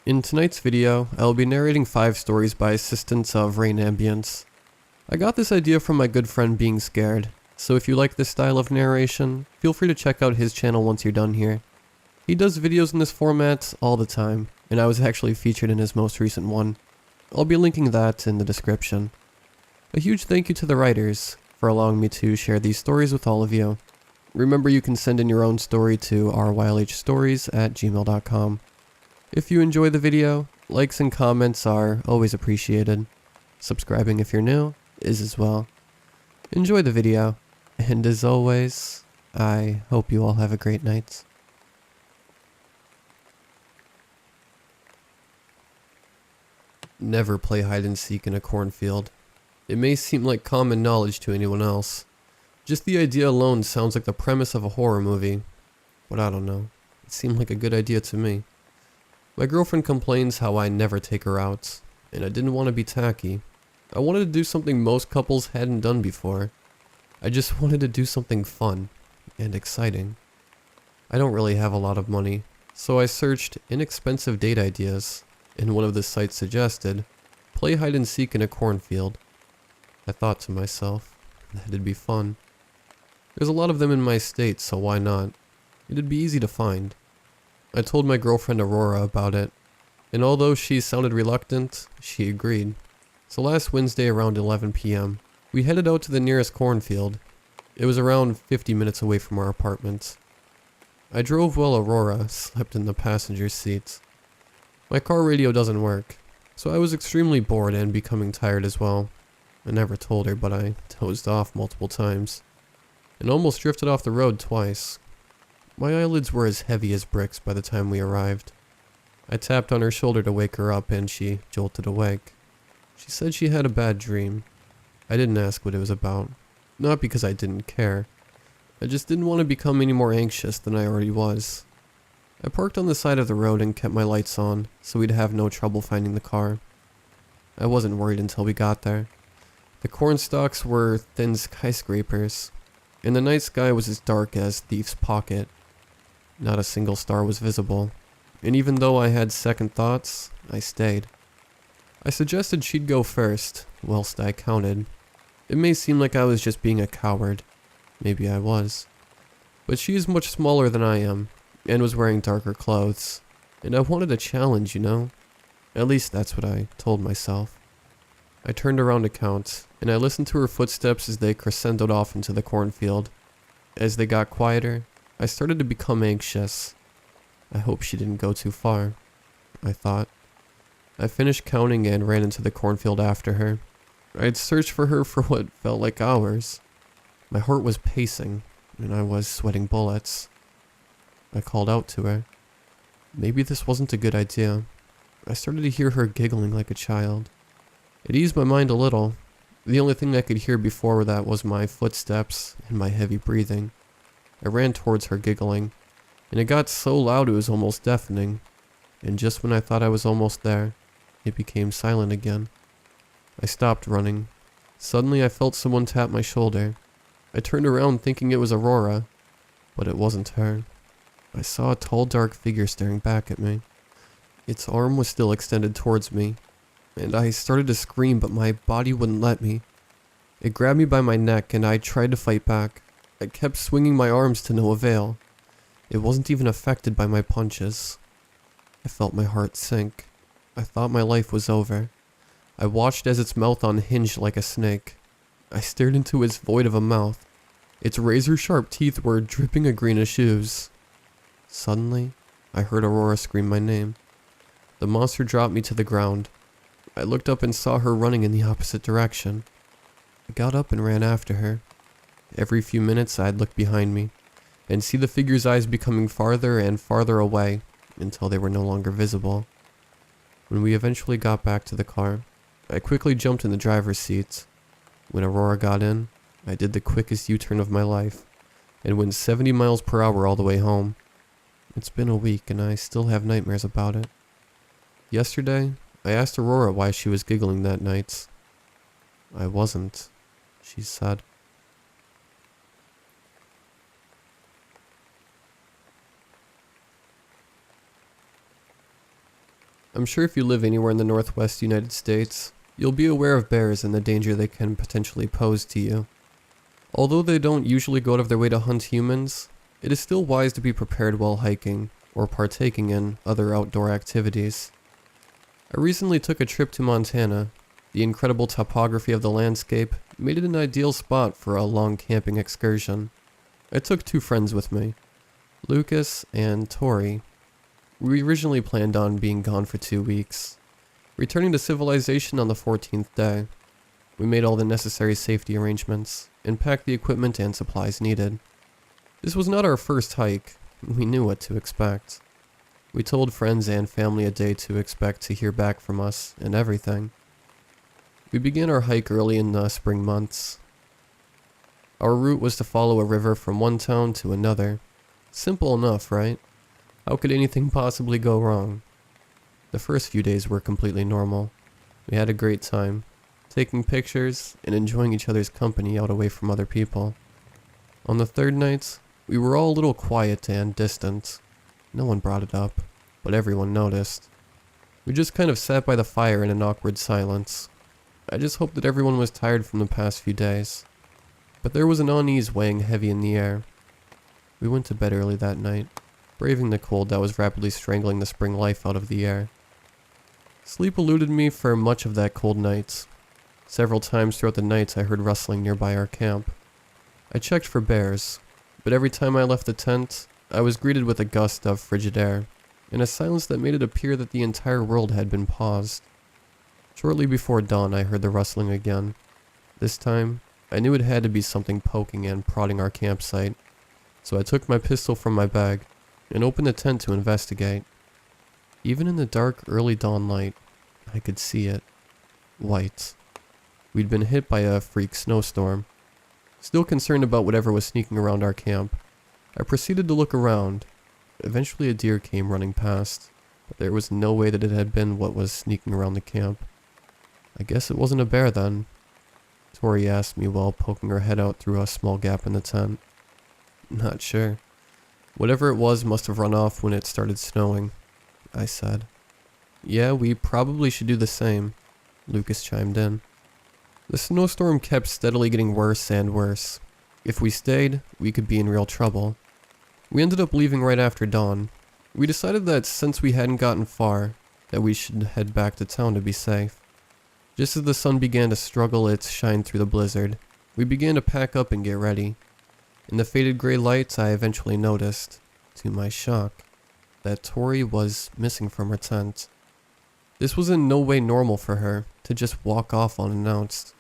In tonight's video, I will be narrating 5 stories by assistance of rain ambience. I got this idea from my good friend Being Scared, so if you like this style of narration, feel free to check out his channel once you're done here. He does videos in this format all the time, and I was actually featured in his most recent one. I'll be linking that in the description. A huge thank you to the writers for allowing me to share these stories with all of you. Remember, you can send in your own story to rylhstories@gmail.com. If you enjoy the video, likes and comments are always appreciated. Subscribing if you're new is as well. Enjoy the video, and as always, I hope you all have a great night. Never play hide and seek in a cornfield. It may seem like common knowledge to anyone else. Just the idea alone sounds like the premise of a horror movie. But I don't know. It seemed like a good idea to me. My girlfriend complains how I never take her out, and I didn't want to be tacky. I wanted to do something most couples hadn't done before. I just wanted to do something fun and exciting. I don't really have a lot of money, so I searched inexpensive date ideas, and one of the sites suggested, play hide and seek in a cornfield. I thought to myself, that'd be fun. There's a lot of them in my state, so why not? It'd be easy to find. I told my girlfriend Aurora about it, and although she sounded reluctant, she agreed. So last Wednesday around 11 p.m., we headed out to the nearest cornfield. It was around 50 minutes away from our apartment. I drove while Aurora slept in the passenger seat. My car radio doesn't work, so I was extremely bored and becoming tired as well. I never told her, but I dozed off multiple times, and almost drifted off the road twice. My eyelids were as heavy as bricks by the time we arrived. I tapped on her shoulder to wake her up, and she jolted awake. She said she had a bad dream. I didn't ask what it was about, not because I didn't care. I just didn't want to become any more anxious than I already was. I parked on the side of the road and kept my lights on, so we'd have no trouble finding the car. I wasn't worried until we got there. The corn stalks were thin skyscrapers, and the night sky was as dark as Thief's Pocket. Not a single star was visible, and even though I had second thoughts, I stayed. I suggested she'd go first, whilst I counted. It may seem like I was just being a coward. Maybe I was. But she is much smaller than I am, and was wearing darker clothes, and I wanted a challenge, you know? At least that's what I told myself. I turned around to count, and I listened to her footsteps as they crescendoed off into the cornfield. As they got quieter, I started to become anxious. I hope she didn't go too far, I thought. I finished counting and ran into the cornfield after her. I had searched for her for what felt like hours. My heart was pacing, and I was sweating bullets. I called out to her. Maybe this wasn't a good idea. I started to hear her giggling like a child. It eased my mind a little. The only thing I could hear before that was my footsteps and my heavy breathing. I ran towards her giggling, and it got so loud it was almost deafening. And just when I thought I was almost there, it became silent again. I stopped running. Suddenly I felt someone tap my shoulder. I turned around thinking it was Aurora, but it wasn't her. I saw a tall dark figure staring back at me. Its arm was still extended towards me, and I started to scream, but my body wouldn't let me. It grabbed me by my neck, and I tried to fight back. I kept swinging my arms to no avail. It wasn't even affected by my punches. I felt my heart sink. I thought my life was over. I watched as its mouth unhinged like a snake. I stared into its void of a mouth. Its razor-sharp teeth were dripping a greenish ooze. Suddenly, I heard Aurora scream my name. The monster dropped me to the ground. I looked up and saw her running in the opposite direction. I got up and ran after her. Every few minutes I'd look behind me, and see the figure's eyes becoming farther and farther away, until they were no longer visible. When we eventually got back to the car, I quickly jumped in the driver's seat. When Aurora got in, I did the quickest U-turn of my life, and went 70 miles per hour all the way home. It's been a week, and I still have nightmares about it. Yesterday, I asked Aurora why she was giggling that night. I wasn't, she said. I'm sure if you live anywhere in the Northwest United States, you'll be aware of bears and the danger they can potentially pose to you. Although they don't usually go out of their way to hunt humans, it is still wise to be prepared while hiking or partaking in other outdoor activities. I recently took a trip to Montana. The incredible topography of the landscape made it an ideal spot for a long camping excursion. I took 2 friends with me, Lucas and Tori. We originally planned on being gone for 2 weeks, returning to civilization on the 14th day. We made all the necessary safety arrangements and packed the equipment and supplies needed. This was not our first hike. We knew what to expect. We told friends and family a day to expect to hear back from us and everything. We began our hike early in the spring months. Our route was to follow a river from one town to another. Simple enough, right? How could anything possibly go wrong? The first few days were completely normal. We had a great time, taking pictures and enjoying each other's company out away from other people. On the 3rd night, we were all a little quiet and distant. No one brought it up, but everyone noticed. We just kind of sat by the fire in an awkward silence. I just hoped that everyone was tired from the past few days. But there was an unease weighing heavy in the air. We went to bed early that night, braving the cold that was rapidly strangling the spring life out of the air. Sleep eluded me for much of that cold night. Several times throughout the night I heard rustling nearby our camp. I checked for bears, but every time I left the tent, I was greeted with a gust of frigid air, and a silence that made it appear that the entire world had been paused. Shortly before dawn I heard the rustling again. This time, I knew it had to be something poking and prodding our campsite, so I took my pistol from my bag and opened the tent to investigate. Even in the dark, early dawn light, I could see it. White. We'd been hit by a freak snowstorm. Still concerned about whatever was sneaking around our camp, I proceeded to look around. Eventually a deer came running past, but there was no way that it had been what was sneaking around the camp. I guess it wasn't a bear then, Tori asked me while poking her head out through a small gap in the tent. Not sure. Whatever it was must have run off when it started snowing, I said. Yeah, we probably should do the same, Lucas chimed in. The snowstorm kept steadily getting worse and worse. If we stayed, we could be in real trouble. We ended up leaving right after dawn. We decided that since we hadn't gotten far, that we should head back to town to be safe. Just as the sun began to struggle its shine through the blizzard, we began to pack up and get ready. In the faded gray lights, I eventually noticed, to my shock, that Tori was missing from her tent. This was in no way normal for her, to just walk off unannounced.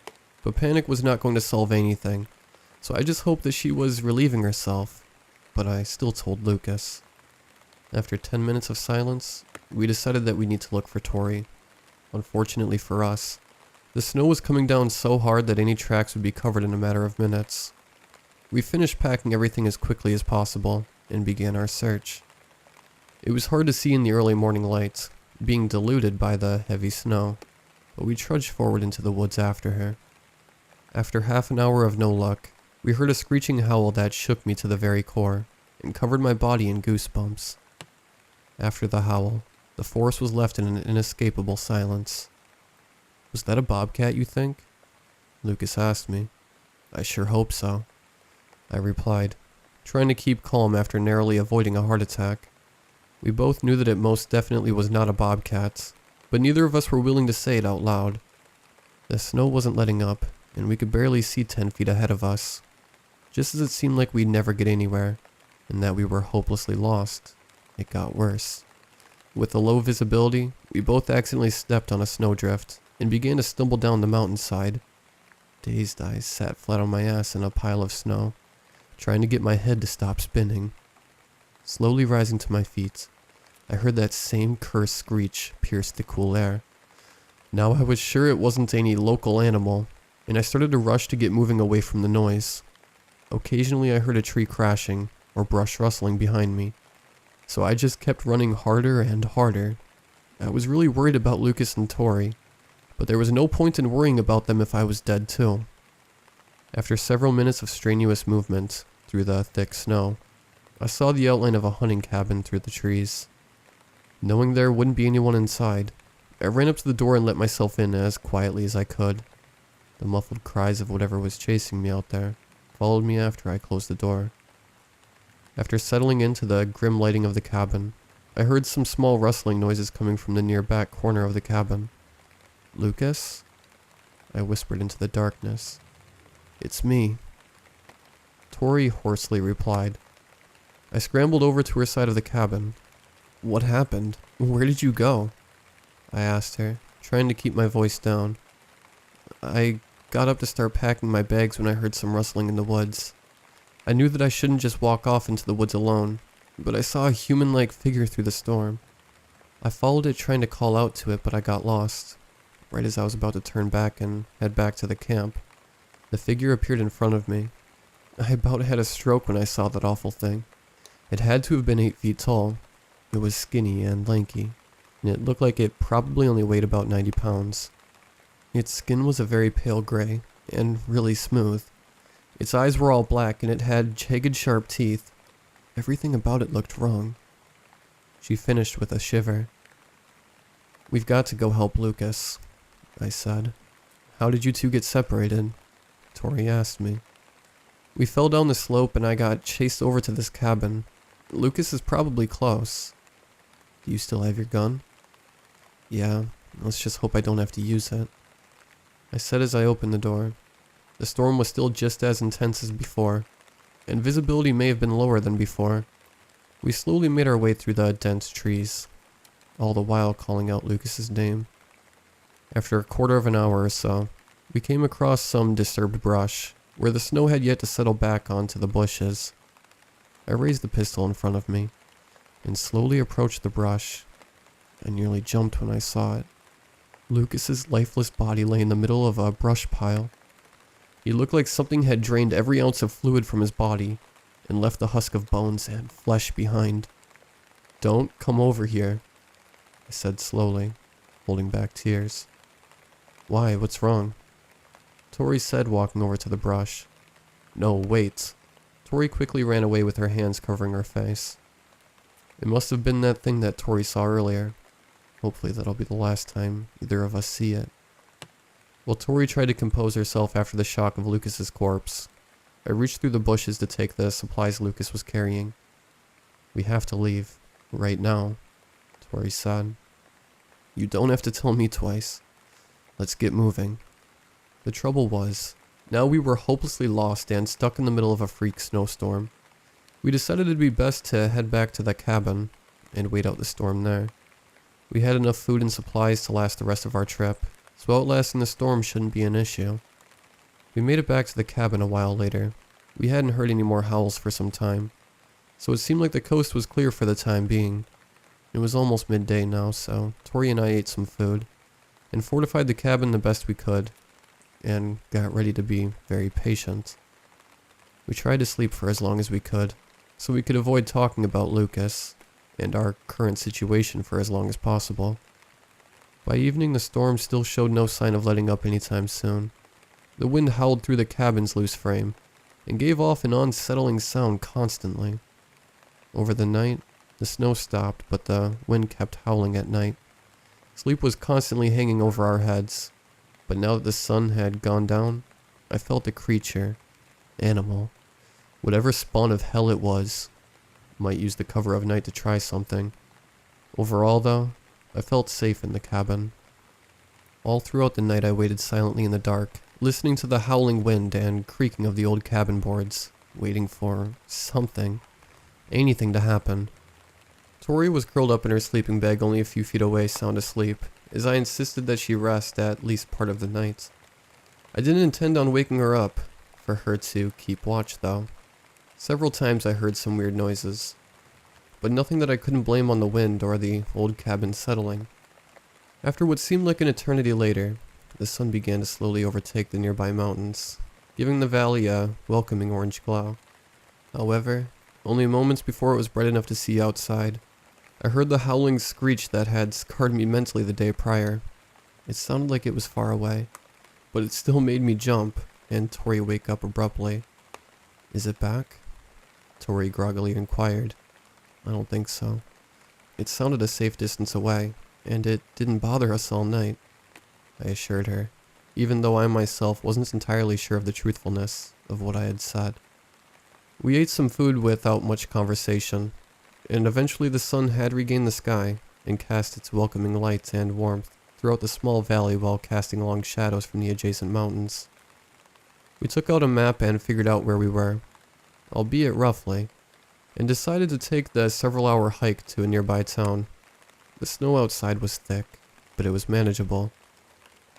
But panic was not going to solve anything, so I just hoped that she was relieving herself, but I still told Lucas. After 10 minutes of silence, we decided that we need to look for Tori. Unfortunately for us, the snow was coming down so hard that any tracks would be covered in a matter of minutes. We finished packing everything as quickly as possible and began our search. It was hard to see in the early morning light, being diluted by the heavy snow, but we trudged forward into the woods after her. After half an hour of no luck, we heard a screeching howl that shook me to the very core and covered my body in goosebumps. After the howl, the forest was left in an inescapable silence. Was that a bobcat, you think? Lucas asked me. I sure hope so, I replied, trying to keep calm after narrowly avoiding a heart attack. We both knew that it most definitely was not a bobcat, but neither of us were willing to say it out loud. The snow wasn't letting up, and we could barely see 10 feet ahead of us. Just as it seemed like we'd never get anywhere, and that we were hopelessly lost, it got worse. With the low visibility, we both accidentally stepped on a snowdrift, and began to stumble down the mountainside. Dazed, I sat flat on my ass in a pile of snow, trying to get my head to stop spinning. Slowly rising to my feet, I heard that same cursed screech pierce the cool air. Now I was sure it wasn't any local animal, and I started to rush to get moving away from the noise. Occasionally I heard a tree crashing, or brush rustling behind me, so I just kept running harder and harder. I was really worried about Lucas and Tori, but there was no point in worrying about them if I was dead too. After several minutes of strenuous movement through the thick snow, I saw the outline of a hunting cabin through the trees. Knowing there wouldn't be anyone inside, I ran up to the door and let myself in as quietly as I could. The muffled cries of whatever was chasing me out there followed me after I closed the door. After settling into the grim lighting of the cabin, I heard some small rustling noises coming from the near back corner of the cabin. "Lucas?" I whispered into the darkness. "It's me." Tori hoarsely replied. I scrambled over to her side of the cabin. "What happened? Where did you go?" I asked her, trying to keep my voice down. "I got up to start packing my bags when I heard some rustling in the woods. I knew that I shouldn't just walk off into the woods alone, but I saw a human-like figure through the storm. I followed it trying to call out to it, but I got lost. Right as I was about to turn back and head back to the camp, the figure appeared in front of me. I about had a stroke when I saw that awful thing. It had to have been 8 feet tall. It was skinny and lanky, and it looked like it probably only weighed about 90 pounds. Its skin was a very pale gray, and really smooth. Its eyes were all black, and it had jagged sharp teeth. Everything about it looked wrong." She finished with a shiver. "We've got to go help Lucas," I said. "How did you two get separated?" Tori asked me. "We fell down the slope and I got chased over to this cabin. Lucas is probably close." "Do you still have your gun?" "Yeah, let's just hope I don't have to use it," I said as I opened the door. The storm was still just as intense as before, and visibility may have been lower than before. We slowly made our way through the dense trees, all the while calling out Lucas's name. After a quarter of an hour or so, we came across some disturbed brush, where the snow had yet to settle back onto the bushes. I raised the pistol in front of me, and slowly approached the brush. I nearly jumped when I saw it. Lucas's lifeless body lay in the middle of a brush pile. He looked like something had drained every ounce of fluid from his body, and left the husk of bones and flesh behind. "Don't come over here," I said slowly, holding back tears. "Why, what's wrong?" Tori said, walking over to the brush. "No, wait." Tori quickly ran away with her hands covering her face. It must have been that thing that Tori saw earlier. Hopefully that'll be the last time either of us see it. While Tori tried to compose herself after the shock of Lucas's corpse, I reached through the bushes to take the supplies Lucas was carrying. "We have to leave, right now," Tori said. "You don't have to tell me twice. Let's get moving." The trouble was, now we were hopelessly lost and stuck in the middle of a freak snowstorm. We decided it'd be best to head back to the cabin and wait out the storm there. We had enough food and supplies to last the rest of our trip, so outlasting the storm shouldn't be an issue. We made it back to the cabin a while later. We hadn't heard any more howls for some time, so it seemed like the coast was clear for the time being. It was almost midday now, so Tori and I ate some food, and fortified the cabin the best we could, and got ready to be very patient. We tried to sleep for as long as we could, so we could avoid talking about Lucas and our current situation for as long as possible. By evening, the storm still showed no sign of letting up anytime soon. The wind howled through the cabin's loose frame, and gave off an unsettling sound constantly. Over the night, the snow stopped, but the wind kept howling at night. Sleep was constantly hanging over our heads, but now that the sun had gone down, I felt a creature, animal, whatever spawn of hell it was, might use the cover of night to try something. Overall, though, I felt safe in the cabin. All throughout the night I waited silently in the dark, listening to the howling wind and creaking of the old cabin boards, waiting for something, anything to happen. Tori was curled up in her sleeping bag only a few feet away, sound asleep, as I insisted that she rest at least part of the night. I didn't intend on waking her up, for her to keep watch though. Several times I heard some weird noises, but nothing that I couldn't blame on the wind or the old cabin settling. After what seemed like an eternity later, the sun began to slowly overtake the nearby mountains, giving the valley a welcoming orange glow. However, only moments before it was bright enough to see outside, I heard the howling screech that had scarred me mentally the day prior. It sounded like it was far away, but it still made me jump, and Tori wake up abruptly. "Is it back?" Tori groggily inquired. "I don't think so." It sounded a safe distance away, and it didn't bother us all night, I assured her, even though I myself wasn't entirely sure of the truthfulness of what I had said. We ate some food without much conversation, and eventually the sun had regained the sky and cast its welcoming light and warmth throughout the small valley while casting long shadows from the adjacent mountains. We took out a map and figured out where we were, albeit roughly, and decided to take the several-hour hike to a nearby town. The snow outside was thick, but it was manageable.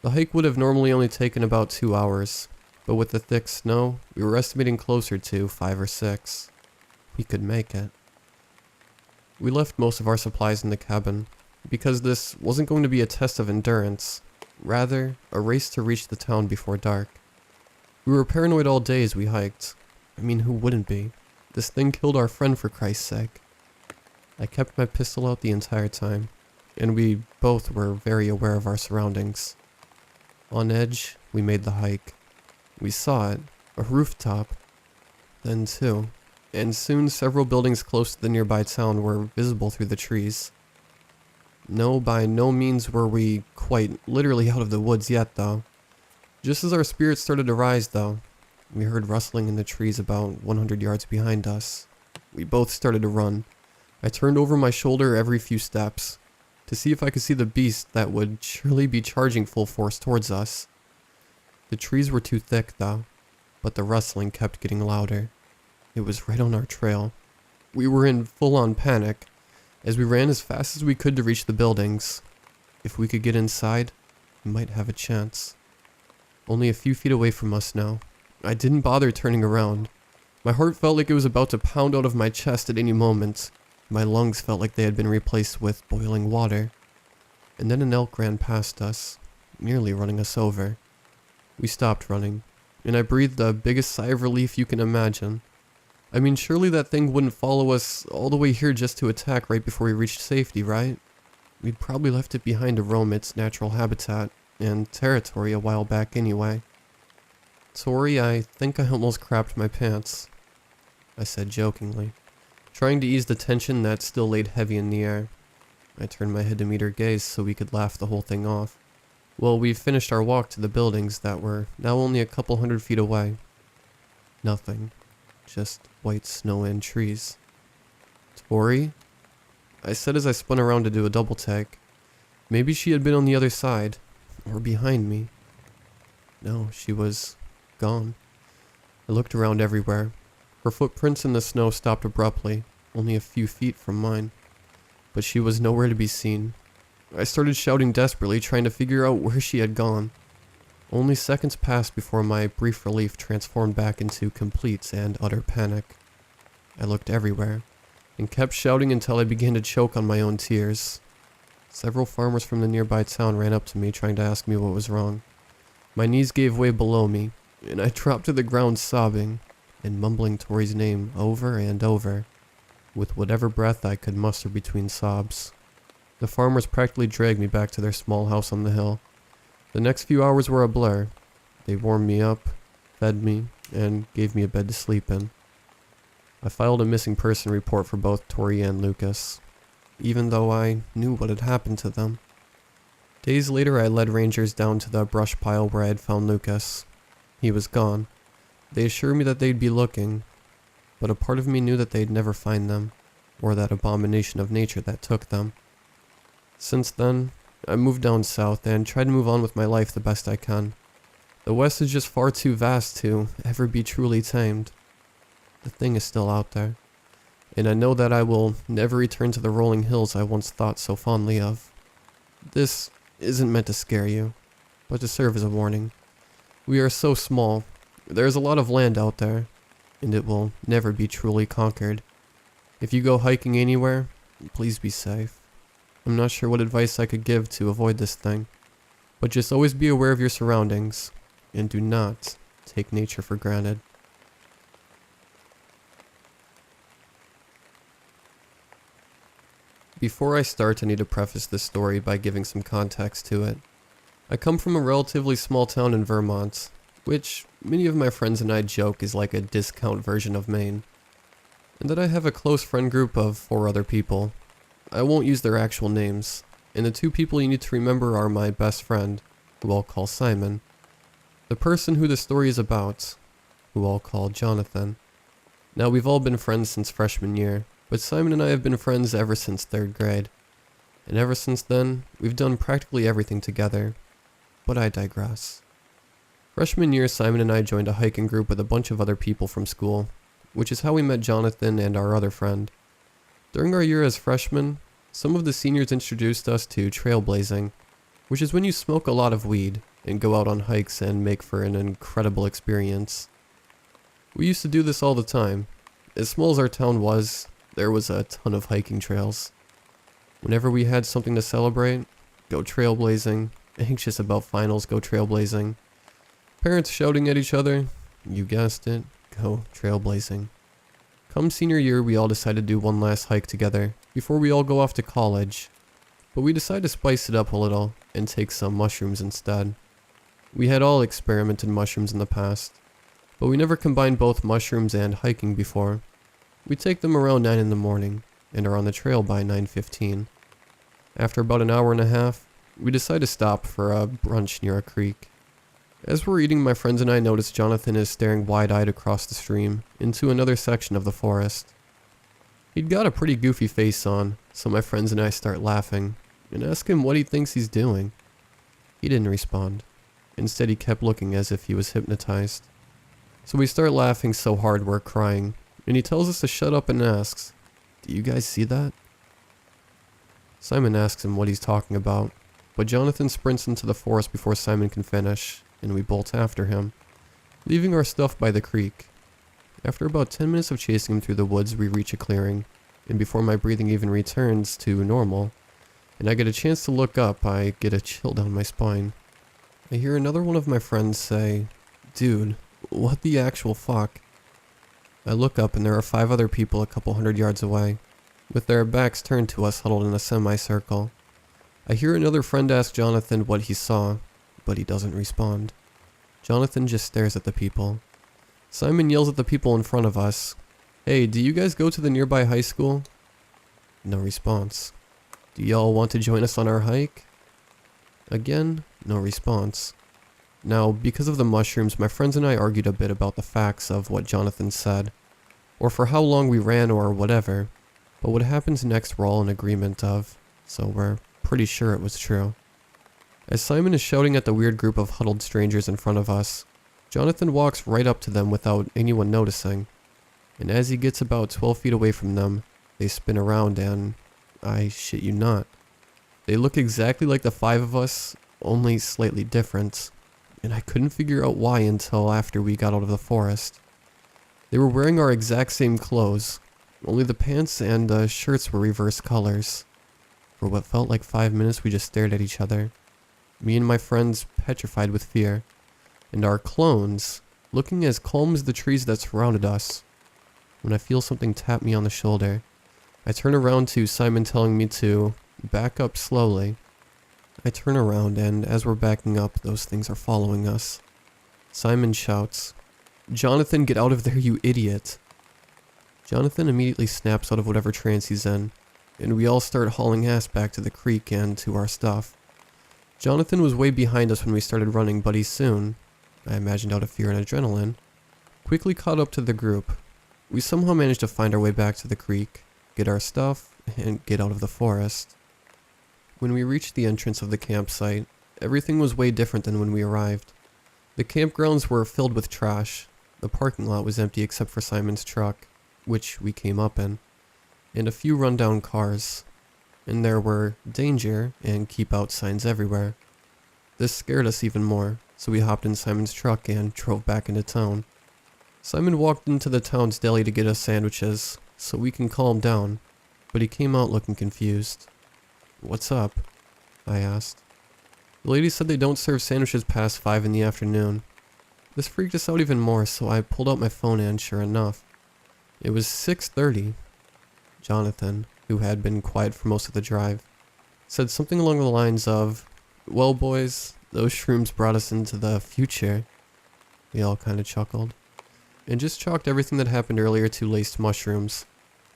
The hike would have normally only taken about 2 hours, but with the thick snow, we were estimating closer to 5 or 6. We could make it. We left most of our supplies in the cabin, because this wasn't going to be a test of endurance, rather a race to reach the town before dark. We were paranoid all day as we hiked. I mean, who wouldn't be? This thing killed our friend, for Christ's sake. I kept my pistol out the entire time, and we both were very aware of our surroundings. On edge, we made the hike. We saw it, a rooftop, then 2, and soon several buildings close to the nearby town were visible through the trees. No, by no means were we quite literally out of the woods yet, though. Just as our spirits started to rise, though, we heard rustling in the trees about 100 yards behind us. We both started to run. I turned over my shoulder every few steps to see if I could see the beast that would surely be charging full force towards us. The trees were too thick, though, but the rustling kept getting louder. It was right on our trail. We were in full-on panic as we ran as fast as we could to reach the buildings. If we could get inside, we might have a chance. Only a few feet away from us now. I didn't bother turning around. My heart felt like it was about to pound out of my chest at any moment. My lungs felt like they had been replaced with boiling water. And then an elk ran past us, nearly running us over. We stopped running, and I breathed the biggest sigh of relief you can imagine. I mean, surely that thing wouldn't follow us all the way here just to attack right before we reached safety, right? We'd probably left it behind to roam its natural habitat and territory a while back anyway. Tori, I think I almost crapped my pants, I said jokingly, trying to ease the tension that still laid heavy in the air. I turned my head to meet her gaze so we could laugh the whole thing off. Well, we finished our walk to the buildings that were now only a couple 100 feet away. Nothing. Just white snow and trees. Tori? I said as I spun around to do a double take. Maybe she had been on the other side, or behind me. No, she was gone. I looked around everywhere. Her footprints in the snow stopped abruptly, only a few feet from mine. But she was nowhere to be seen. I started shouting desperately, trying to figure out where she had gone. Only seconds passed before my brief relief transformed back into complete and utter panic. I looked everywhere, and kept shouting until I began to choke on my own tears. Several farmers from the nearby town ran up to me, trying to ask me what was wrong. My knees gave way below me, and I dropped to the ground sobbing, and mumbling Tori's name over and over, with whatever breath I could muster between sobs. The farmers practically dragged me back to their small house on the hill. The next few hours were a blur. They warmed me up, fed me, and gave me a bed to sleep in. I filed a missing person report for both Tori and Lucas, even though I knew what had happened to them. Days later, I led rangers down to the brush pile where I had found Lucas. He was gone. They assured me that they'd be looking, but a part of me knew that they'd never find them, or that abomination of nature that took them. Since then, I moved down south and tried to move on with my life the best I can. The West is just far too vast to ever be truly tamed. The thing is still out there, and I know that I will never return to the rolling hills I once thought so fondly of. This isn't meant to scare you, but to serve as a warning. We are so small. There is a lot of land out there, and it will never be truly conquered. If you go hiking anywhere, please be safe. I'm not sure what advice I could give to avoid this thing, but just always be aware of your surroundings, and do not take nature for granted. Before I start, I need to preface this story by giving some context to it. I come from a relatively small town in Vermont, which many of my friends and I joke is like a discount version of Maine, and that I have a close friend group of 4 other people. I won't use their actual names, and the two people you need to remember are my best friend, who I'll call Simon, the person who the story is about, who I'll call Jonathan. Now, we've all been friends since freshman year, but Simon and I have been friends ever since 3rd grade. And ever since then, we've done practically everything together. But I digress. Freshman year, Simon and I joined a hiking group with a bunch of other people from school, which is how we met Jonathan and our other friend. During our year as freshmen, some of the seniors introduced us to trailblazing, which is when you smoke a lot of weed and go out on hikes and make for an incredible experience. We used to do this all the time. As small as our town was, there was a ton of hiking trails. Whenever we had something to celebrate, go trailblazing. Anxious about finals, go trailblazing. Parents shouting at each other, you guessed it, go trailblazing. Come senior year, we all decided to do one last hike together before we all go off to college. But we decided to spice it up a little and take some mushrooms instead. We had all experimented mushrooms in the past, but we never combined both mushrooms and hiking before. We take them around 9 in the morning and are on the trail by 9:15. After about an hour and a half, we decide to stop for a brunch near a creek. As we're eating, my friends and I notice Jonathan is staring wide-eyed across the stream into another section of the forest. He'd got a pretty goofy face on, so my friends and I start laughing and ask him what he thinks he's doing. He didn't respond. Instead, he kept looking as if he was hypnotized. So we start laughing so hard we're crying, and he tells us to shut up and asks, "Do you guys see that?" Simon asks him what he's talking about, but Jonathan sprints into the forest before Simon can finish, and we bolt after him, leaving our stuff by the creek. After about 10 minutes of chasing him through the woods, we reach a clearing, and before my breathing even returns to normal, and I get a chance to look up, I get a chill down my spine. I hear another one of my friends say, "Dude, what the actual fuck?" I look up and there are 5 other people a couple hundred yards away, with their backs turned to us huddled in a semicircle. I hear another friend ask Jonathan what he saw, but he doesn't respond. Jonathan just stares at the people. Simon yells at the people in front of us, "Hey, do you guys go to the nearby high school?" No response. "Do y'all want to join us on our hike?" Again, no response. Now, because of the mushrooms, my friends and I argued a bit about the facts of what Jonathan said, or for how long we ran or whatever, but what happens next we're all in agreement of, so we're pretty sure it was true. As Simon is shouting at the weird group of huddled strangers in front of us, Jonathan walks right up to them without anyone noticing, and as he gets about 12 feet away from them, they spin around and, I shit you not, they look exactly like the 5 of us, only slightly different, and I couldn't figure out why until after we got out of the forest. They were wearing our exact same clothes, only the pants and the shirts were reverse colors. For what felt like 5 minutes, we just stared at each other, me and my friends petrified with fear, and our clones looking as calm as the trees that surrounded us. When I feel something tap me on the shoulder, I turn around to Simon telling me to back up slowly. I turn around, and as we're backing up, those things are following us. Simon shouts, "Jonathan, get out of there, you idiot!" Jonathan immediately snaps out of whatever trance he's in, and we all start hauling ass back to the creek and to our stuff. Jonathan was way behind us when we started running, but he soon, I imagined out of fear and adrenaline, quickly caught up to the group. We somehow managed to find our way back to the creek, get our stuff, and get out of the forest. When we reached the entrance of the campsite, everything was way different than when we arrived. The campgrounds were filled with trash, the parking lot was empty except for Simon's truck, which we came up in, and a few rundown cars, and there were danger and keep out signs everywhere. This scared us even more, so we hopped in Simon's truck and drove back into town. Simon walked into the town's deli to get us sandwiches, so we can calm down, but he came out looking confused. "What's up?" I asked. The lady said they don't serve sandwiches past 5 in the afternoon. This freaked us out even more, so I pulled out my phone and sure enough, it was 6:30. Jonathan, who had been quiet for most of the drive, said something along the lines of, "Well boys, those shrooms brought us into the future." We all kinda chuckled, and just chalked everything that happened earlier to laced mushrooms,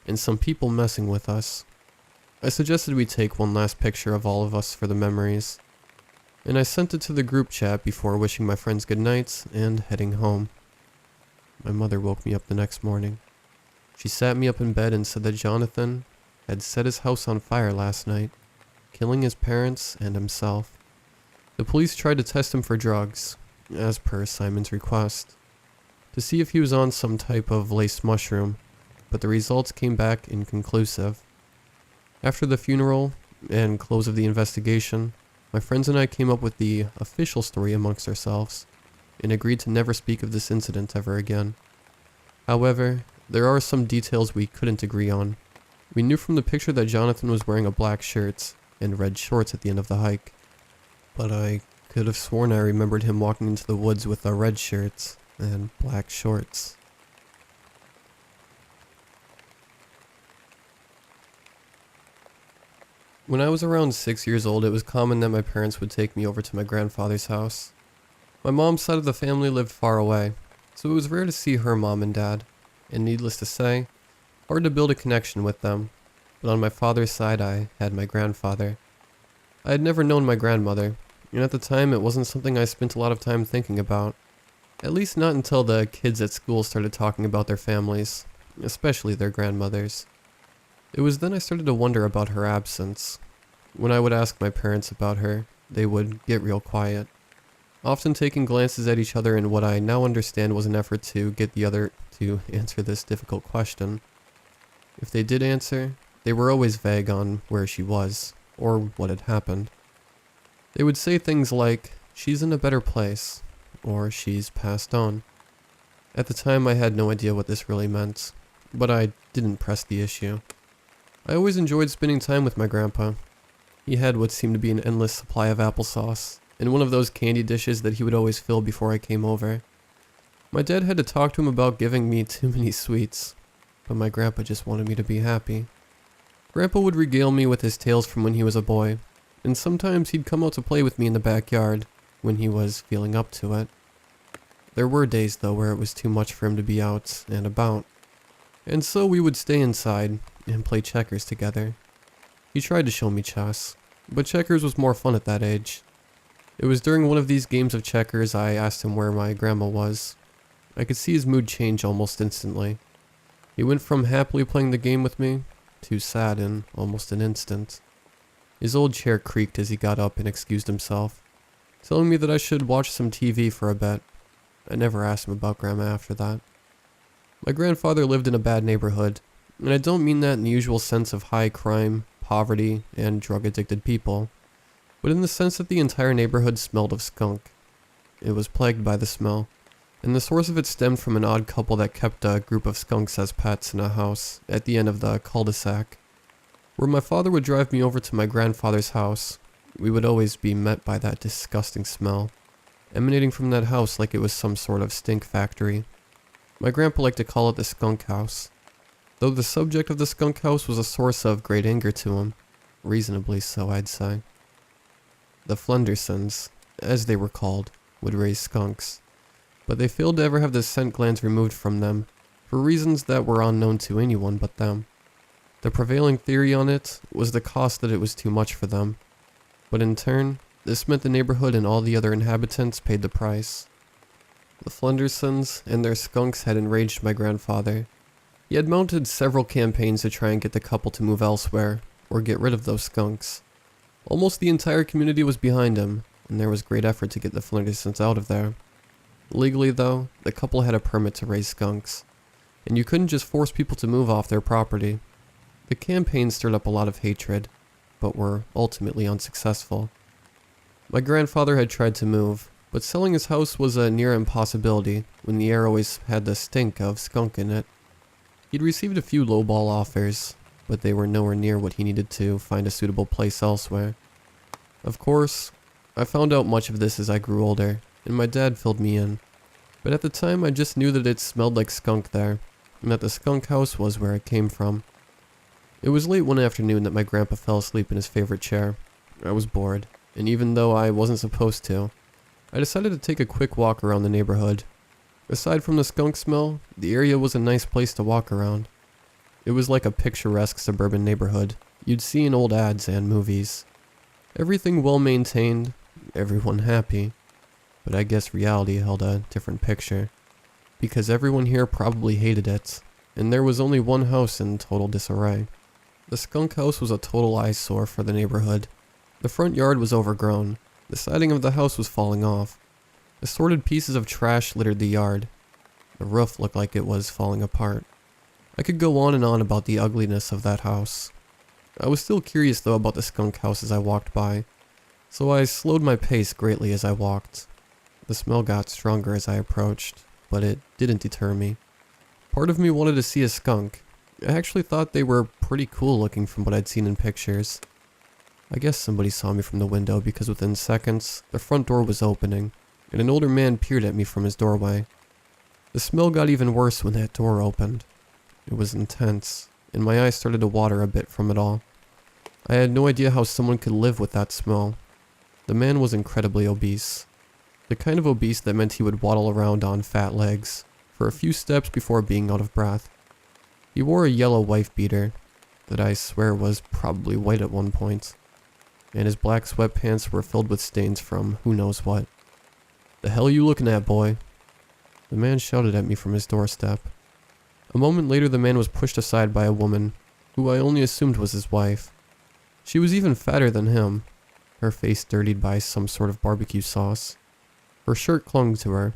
and some people messing with us. I suggested we take one last picture of all of us for the memories, and I sent it to the group chat before wishing my friends good nights and heading home. My mother woke me up the next morning. She sat me up in bed and said that Jonathan had set his house on fire last night, killing his parents and himself. The police tried to test him for drugs, as per Simon's request, to see if he was on some type of laced mushroom, but the results came back inconclusive. After the funeral and close of the investigation, my friends and I came up with the official story amongst ourselves, and agreed to never speak of this incident ever again. However, there are some details we couldn't agree on. We knew from the picture that Jonathan was wearing a black shirt and red shorts at the end of the hike, but I could have sworn I remembered him walking into the woods with a red shirt and black shorts. When I was around 6 years old, it was common that my parents would take me over to my grandfather's house. My mom's side of the family lived far away, so it was rare to see her mom and dad, and needless to say, hard to build a connection with them. But on my father's side, I had my grandfather. I had never known my grandmother, and at the time it wasn't something I spent a lot of time thinking about. At least not until the kids at school started talking about their families, especially their grandmothers. It was then I started to wonder about her absence. When I would ask my parents about her, they would get real quiet, often taking glances at each other in what I now understand was an effort to get the other to answer this difficult question. If they did answer, they were always vague on where she was, or what had happened. They would say things like, "She's in a better place," or "She's passed on." At the time I had no idea what this really meant, but I didn't press the issue. I always enjoyed spending time with my grandpa. He had what seemed to be an endless supply of applesauce, and one of those candy dishes that he would always fill before I came over. My dad had to talk to him about giving me too many sweets, but my grandpa just wanted me to be happy. Grandpa would regale me with his tales from when he was a boy, and sometimes he'd come out to play with me in the backyard when he was feeling up to it. There were days though where it was too much for him to be out and about, and so we would stay inside and play checkers together. He tried to show me chess, but checkers was more fun at that age. It was during one of these games of checkers I asked him where my grandma was. I could see his mood change almost instantly. He went from happily playing the game with me to sad in almost an instant. His old chair creaked as he got up and excused himself, telling me that I should watch some TV for a bit. I never asked him about Grandma after that. My grandfather lived in a bad neighborhood, and I don't mean that in the usual sense of high crime, poverty, and drug-addicted people, but in the sense that the entire neighborhood smelled of skunk. It was plagued by the smell, and the source of it stemmed from an odd couple that kept a group of skunks as pets in a house at the end of the cul-de-sac. Where my father would drive me over to my grandfather's house, we would always be met by that disgusting smell, emanating from that house like it was some sort of stink factory. My grandpa liked to call it the skunk house, though the subject of the skunk house was a source of great anger to him, reasonably so I'd say. The Flendersons, as they were called, would raise skunks, but they failed to ever have the scent glands removed from them, for reasons that were unknown to anyone but them. The prevailing theory on it was the cost that it was too much for them, but in turn, this meant the neighborhood and all the other inhabitants paid the price. The Flendersons and their skunks had enraged my grandfather. He had mounted several campaigns to try and get the couple to move elsewhere, or get rid of those skunks. Almost the entire community was behind him, and there was great effort to get the Flendersons out of there. Legally though, the couple had a permit to raise skunks, and you couldn't just force people to move off their property. The campaign stirred up a lot of hatred, but were ultimately unsuccessful. My grandfather had tried to move, but selling his house was a near impossibility when the air always had the stink of skunk in it. He'd received a few lowball offers, but they were nowhere near what he needed to find a suitable place elsewhere. Of course, I found out much of this as I grew older, and my dad filled me in, but at the time I just knew that it smelled like skunk there, and that the skunk house was where it came from. It was late one afternoon that my grandpa fell asleep in his favorite chair. I was bored, and even though I wasn't supposed to, I decided to take a quick walk around the neighborhood. Aside from the skunk smell, the area was a nice place to walk around. It was like a picturesque suburban neighborhood, you'd see in old ads and movies. Everything well maintained, everyone happy. But I guess reality held a different picture. Because everyone here probably hated it, and there was only one house in total disarray. The skunk house was a total eyesore for the neighborhood. The front yard was overgrown. The siding of the house was falling off. Assorted pieces of trash littered the yard. The roof looked like it was falling apart. I could go on and on about the ugliness of that house. I was still curious though about the skunk house as I walked by, so I slowed my pace greatly as I walked. The smell got stronger as I approached, but it didn't deter me. Part of me wanted to see a skunk. I actually thought they were pretty cool looking from what I'd seen in pictures. I guess somebody saw me from the window because within seconds, the front door was opening, and an older man peered at me from his doorway. The smell got even worse when that door opened. It was intense, and my eyes started to water a bit from it all. I had no idea how someone could live with that smell. The man was incredibly obese. The kind of obese that meant he would waddle around on fat legs for a few steps before being out of breath. He wore a yellow wife beater that I swear was probably white at one point, and his black sweatpants were filled with stains from who knows what. "The hell you looking at, boy?" The man shouted at me from his doorstep. A moment later the man was pushed aside by a woman, who I only assumed was his wife. She was even fatter than him, her face dirtied by some sort of barbecue sauce. Her shirt clung to her,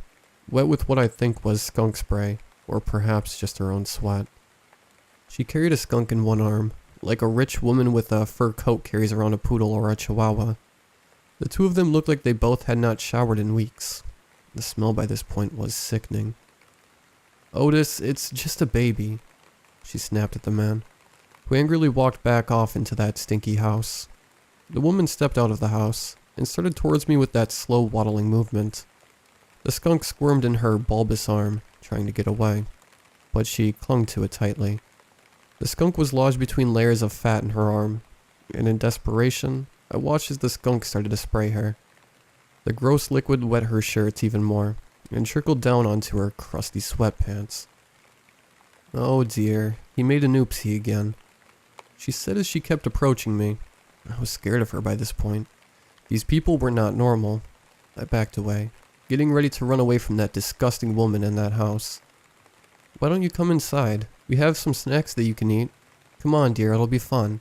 wet with what I think was skunk spray, or perhaps just her own sweat. She carried a skunk in one arm, like a rich woman with a fur coat carries around a poodle or a chihuahua. The two of them looked like they both had not showered in weeks. The smell by this point was sickening. "Otis, it's just a baby," she snapped at the man, who angrily walked back off into that stinky house. The woman stepped out of the house and started towards me with that slow waddling movement. The skunk squirmed in her bulbous arm, trying to get away, but she clung to it tightly. The skunk was lodged between layers of fat in her arm, and in desperation, I watched as the skunk started to spray her. The gross liquid wet her shirts even more, and trickled down onto her crusty sweatpants. "Oh dear, he made an oopsie again," she said as she kept approaching me. I was scared of her by this point. These people were not normal. I backed away, getting ready to run away from that disgusting woman in that house. "Why don't you come inside? We have some snacks that you can eat. Come on, dear, it'll be fun."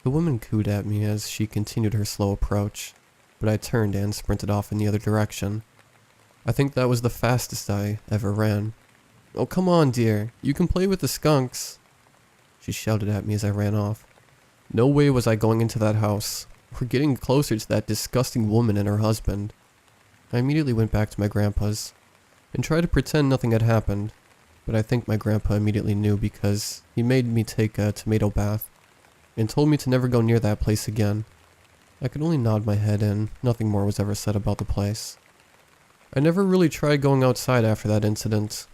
The woman cooed at me as she continued her slow approach, but I turned and sprinted off in the other direction. I think that was the fastest I ever ran. "Oh, come on, dear. You can play with the skunks," she shouted at me as I ran off. No way was I going into that house, or getting closer to that disgusting woman and her husband. I immediately went back to my grandpa's, and tried to pretend nothing had happened, but I think my grandpa immediately knew because he made me take a tomato bath, and told me to never go near that place again. I could only nod my head and nothing more was ever said about the place. I never really tried going outside after that incident.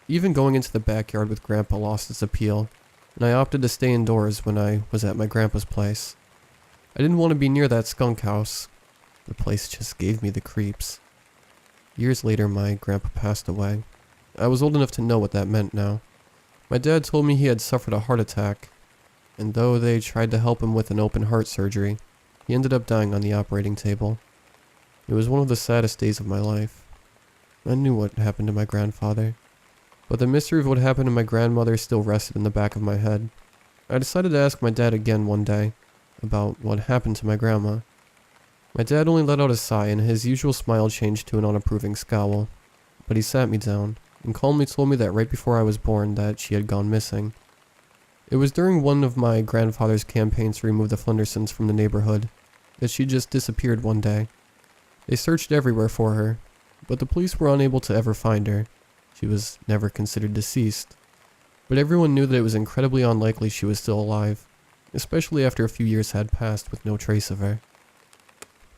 Even going into the backyard with Grandpa lost its appeal, and I opted to stay indoors when I was at my grandpa's place. I didn't want to be near that skunk house. The place just gave me the creeps. Years later, my grandpa passed away. I was old enough to know what that meant now. My dad told me he had suffered a heart attack, and though they tried to help him with an open heart surgery, he ended up dying on the operating table. It was one of the saddest days of my life. I knew what happened to my grandfather, but the mystery of what happened to my grandmother still rested in the back of my head. I decided to ask my dad again one day about what happened to my grandma. My dad only let out a sigh and his usual smile changed to an unapproving scowl, but he sat me down and calmly told me that right before I was born that she had gone missing. It was during one of my grandfather's campaigns to remove the Flendersons from the neighborhood that she just disappeared one day. They searched everywhere for her, but the police were unable to ever find her. She was never considered deceased, but everyone knew that it was incredibly unlikely she was still alive, especially after a few years had passed with no trace of her.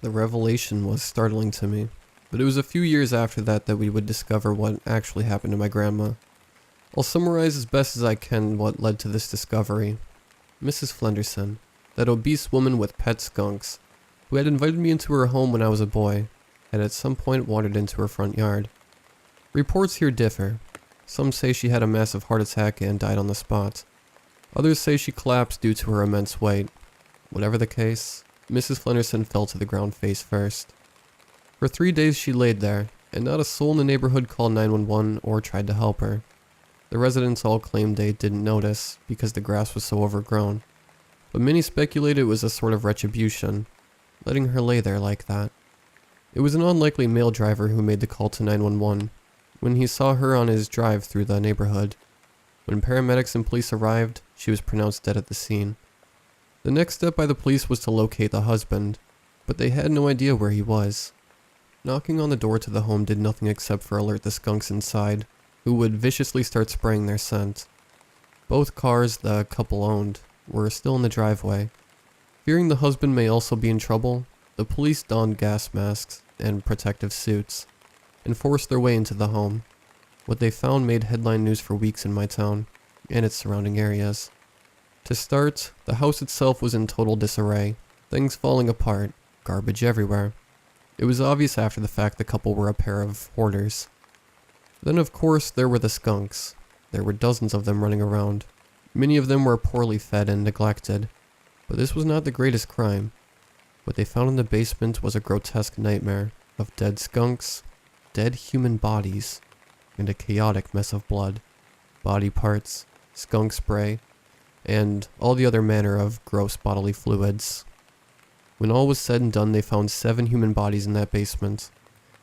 The revelation was startling to me, but it was a few years after that that we would discover what actually happened to my grandma. I'll summarize as best as I can what led to this discovery. Mrs. Flenderson, that obese woman with pet skunks, who had invited me into her home when I was a boy, had at some point wandered into her front yard. Reports here differ. Some say she had a massive heart attack and died on the spot. Others say she collapsed due to her immense weight. Whatever the case, Mrs. Flenderson fell to the ground face first. For 3 days she laid there, and not a soul in the neighborhood called 911 or tried to help her. The residents all claimed they didn't notice because the grass was so overgrown, but many speculated it was a sort of retribution, letting her lay there like that. It was an unlikely male driver who made the call to 911 when he saw her on his drive through the neighborhood. When paramedics and police arrived, she was pronounced dead at the scene. The next step by the police was to locate the husband, but they had no idea where he was. Knocking on the door to the home did nothing except for alert the skunks inside, who would viciously start spraying their scent. Both cars the couple owned were still in the driveway. Fearing the husband may also be in trouble, the police donned gas masks and protective suits and forced their way into the home. What they found made headline news for weeks in my town and its surrounding areas. To start, the house itself was in total disarray, things falling apart, garbage everywhere. It was obvious after the fact the couple were a pair of hoarders. Then of course there were the skunks. There were dozens of them running around. Many of them were poorly fed and neglected. But this was not the greatest crime. What they found in the basement was a grotesque nightmare of dead skunks, dead human bodies, and a chaotic mess of blood, body parts, skunk spray, and all the other manner of gross bodily fluids. When all was said and done, they found 7 human bodies in that basement,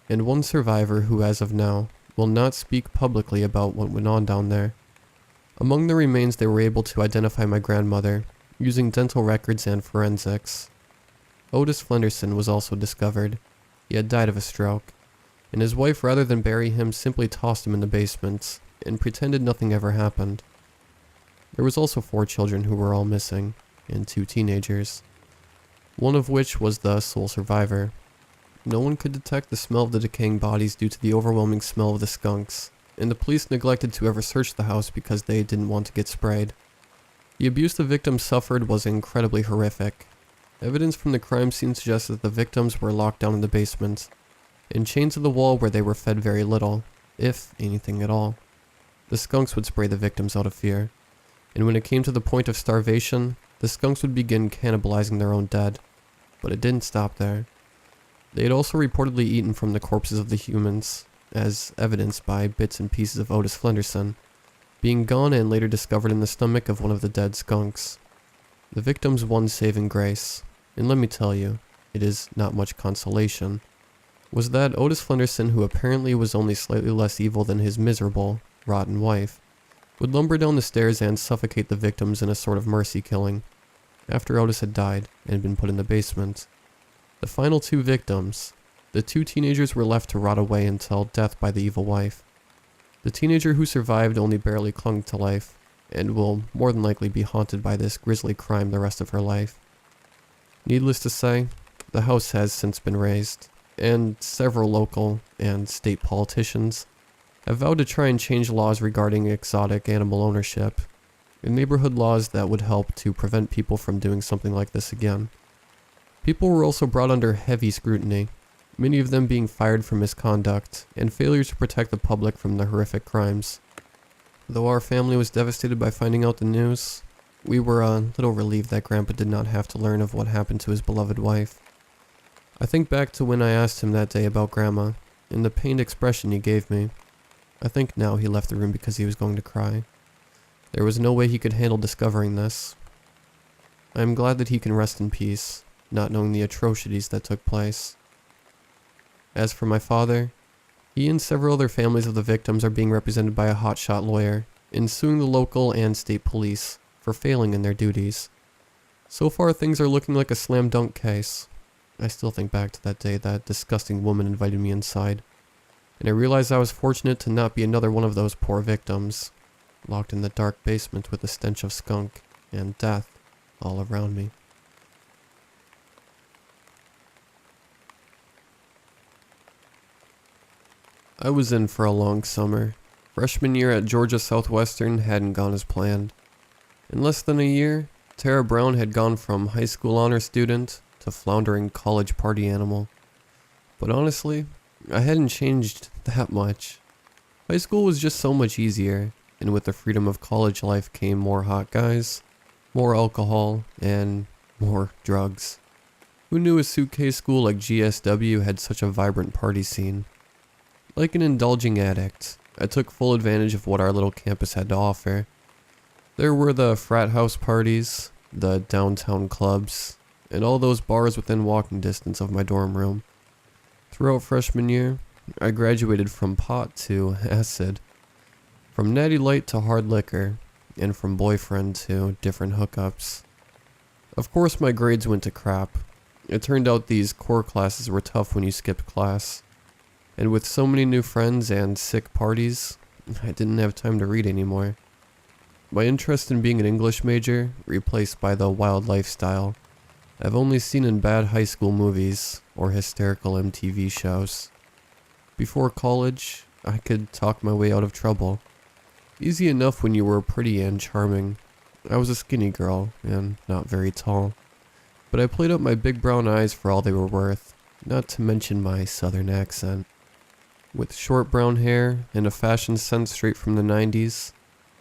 and one survivor who, as of now, will not speak publicly about what went on down there. Among the remains, they were able to identify my grandmother, using dental records and forensics. Otis Flenderson was also discovered. He had died of a stroke, and his wife, rather than bury him, simply tossed him in the basement, and pretended nothing ever happened. There was also 4 children who were all missing, and 2 teenagers, one of which was the sole survivor. No one could detect the smell of the decaying bodies due to the overwhelming smell of the skunks, and the police neglected to ever search the house because they didn't want to get sprayed. The abuse the victims suffered was incredibly horrific. Evidence from the crime scene suggests that the victims were locked down in the basement, and chained to the wall where they were fed very little, if anything at all. The skunks would spray the victims out of fear, and when it came to the point of starvation, the skunks would begin cannibalizing their own dead. But it didn't stop there. They had also reportedly eaten from the corpses of the humans, as evidenced by bits and pieces of Otis Flenderson being gone and later discovered in the stomach of one of the dead skunks. The victim's one saving grace, and let me tell you, it is not much consolation, was that Otis Flenderson, who apparently was only slightly less evil than his miserable, rotten wife, would lumber down the stairs and suffocate the victims in a sort of mercy killing, after Otis had died and been put in the basement. The final 2 victims, the 2 teenagers, were left to rot away until death by the evil wife. The teenager who survived only barely clung to life, and will more than likely be haunted by this grisly crime the rest of her life. Needless to say, the house has since been razed, and several local and state politicians have vowed to try and change laws regarding exotic animal ownership, and neighborhood laws that would help to prevent people from doing something like this again. People were also brought under heavy scrutiny, many of them being fired for misconduct and failure to protect the public from the horrific crimes. Though our family was devastated by finding out the news, we were a little relieved that Grandpa did not have to learn of what happened to his beloved wife. I think back to when I asked him that day about Grandma, and the pained expression he gave me. I think now he left the room because he was going to cry. There was no way he could handle discovering this. I am glad that he can rest in peace, not knowing the atrocities that took place. As for my father, he and several other families of the victims are being represented by a hotshot lawyer in suing the local and state police for failing in their duties. So far, things are looking like a slam dunk case. I still think back to that day that disgusting woman invited me inside, and I realized I was fortunate to not be another one of those poor victims, locked in the dark basement with the stench of skunk and death all around me. I was in for a long summer. Freshman year at Georgia Southwestern hadn't gone as planned. In less than a year, Tara Brown had gone from high school honor student to floundering college party animal. But honestly, I hadn't changed that much. High school was just so much easier, and with the freedom of college life came more hot guys, more alcohol, and more drugs. Who knew a suitcase school like GSW had such a vibrant party scene? Like an indulging addict, I took full advantage of what our little campus had to offer. There were the frat house parties, the downtown clubs, and all those bars within walking distance of my dorm room. Throughout freshman year, I graduated from pot to acid, from natty light to hard liquor, and from boyfriend to different hookups. Of course my grades went to crap. It turned out these core classes were tough when you skipped class. And with so many new friends and sick parties, I didn't have time to read anymore. My interest in being an English major replaced by the wild lifestyle I've only seen in bad high school movies or hysterical MTV shows. Before college, I could talk my way out of trouble. Easy enough when you were pretty and charming. I was a skinny girl and not very tall. But I played up my big brown eyes for all they were worth, not to mention my southern accent. With short brown hair and a fashion sense straight from the 90s,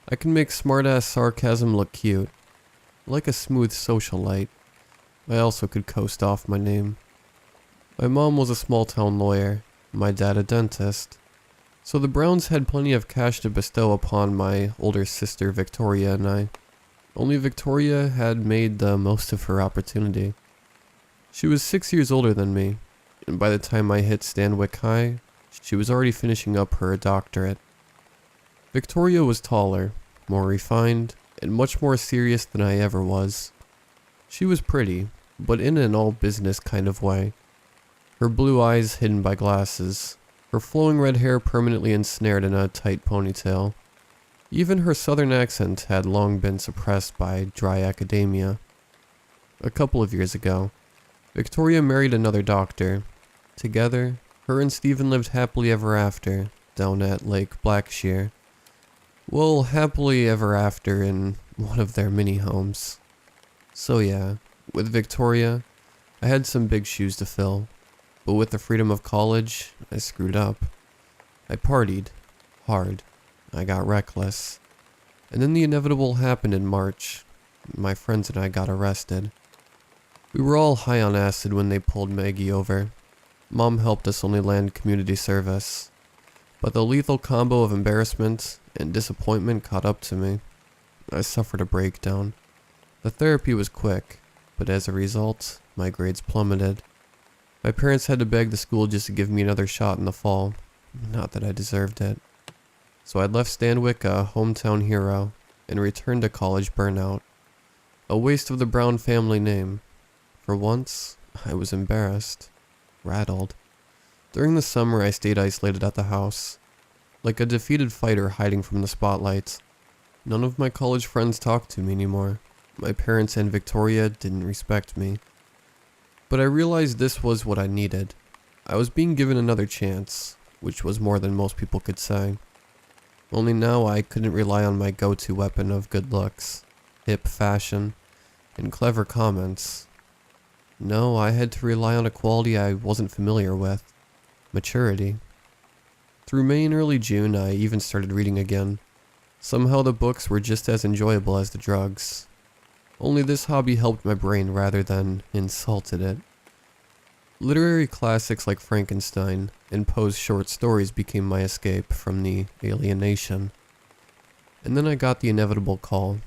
I can make smart-ass sarcasm look cute, like a smooth socialite. I also could coast off my name. My mom was a small-town lawyer, my dad a dentist, so the Browns had plenty of cash to bestow upon my older sister Victoria and I. Only Victoria had made the most of her opportunity. She was 6 years older than me, and by the time I hit Stanwick High, she was already finishing up her doctorate. Victoria was taller, more refined, and much more serious than I ever was. She was pretty, but in an all-business kind of way. Her blue eyes hidden by glasses, her flowing red hair permanently ensnared in a tight ponytail. Even her southern accent had long been suppressed by dry academia. A couple of years ago, Victoria married another doctor. Together, her and Stephen lived happily ever after, down at Lake Blackshear. Well, happily ever after in one of their mini homes. So yeah, with Victoria, I had some big shoes to fill. But with the freedom of college, I screwed up. I partied. Hard. I got reckless. And then the inevitable happened in March. My friends and I got arrested. We were all high on acid when they pulled Maggie over. Mom helped us only land community service. But the lethal combo of embarrassment and disappointment caught up to me. I suffered a breakdown. The therapy was quick, but as a result, my grades plummeted. My parents had to beg the school just to give me another shot in the fall. Not that I deserved it. So I'd left Stanwick a hometown hero and returned to college burnout. A waste of the Brown family name. For once, I was embarrassed. Rattled. During the summer I stayed isolated at the house. Like a defeated fighter hiding from the spotlight. None of my college friends talked to me anymore. My parents and Victoria didn't respect me. But I realized this was what I needed. I was being given another chance, which was more than most people could say. Only now I couldn't rely on my go-to weapon of good looks, hip fashion, and clever comments. No, I had to rely on a quality I wasn't familiar with. Maturity. Through May and early June, I even started reading again. Somehow the books were just as enjoyable as the drugs. Only this hobby helped my brain rather than insulted it. Literary classics like Frankenstein and Poe's short stories became my escape from the alienation. And then I got the inevitable call.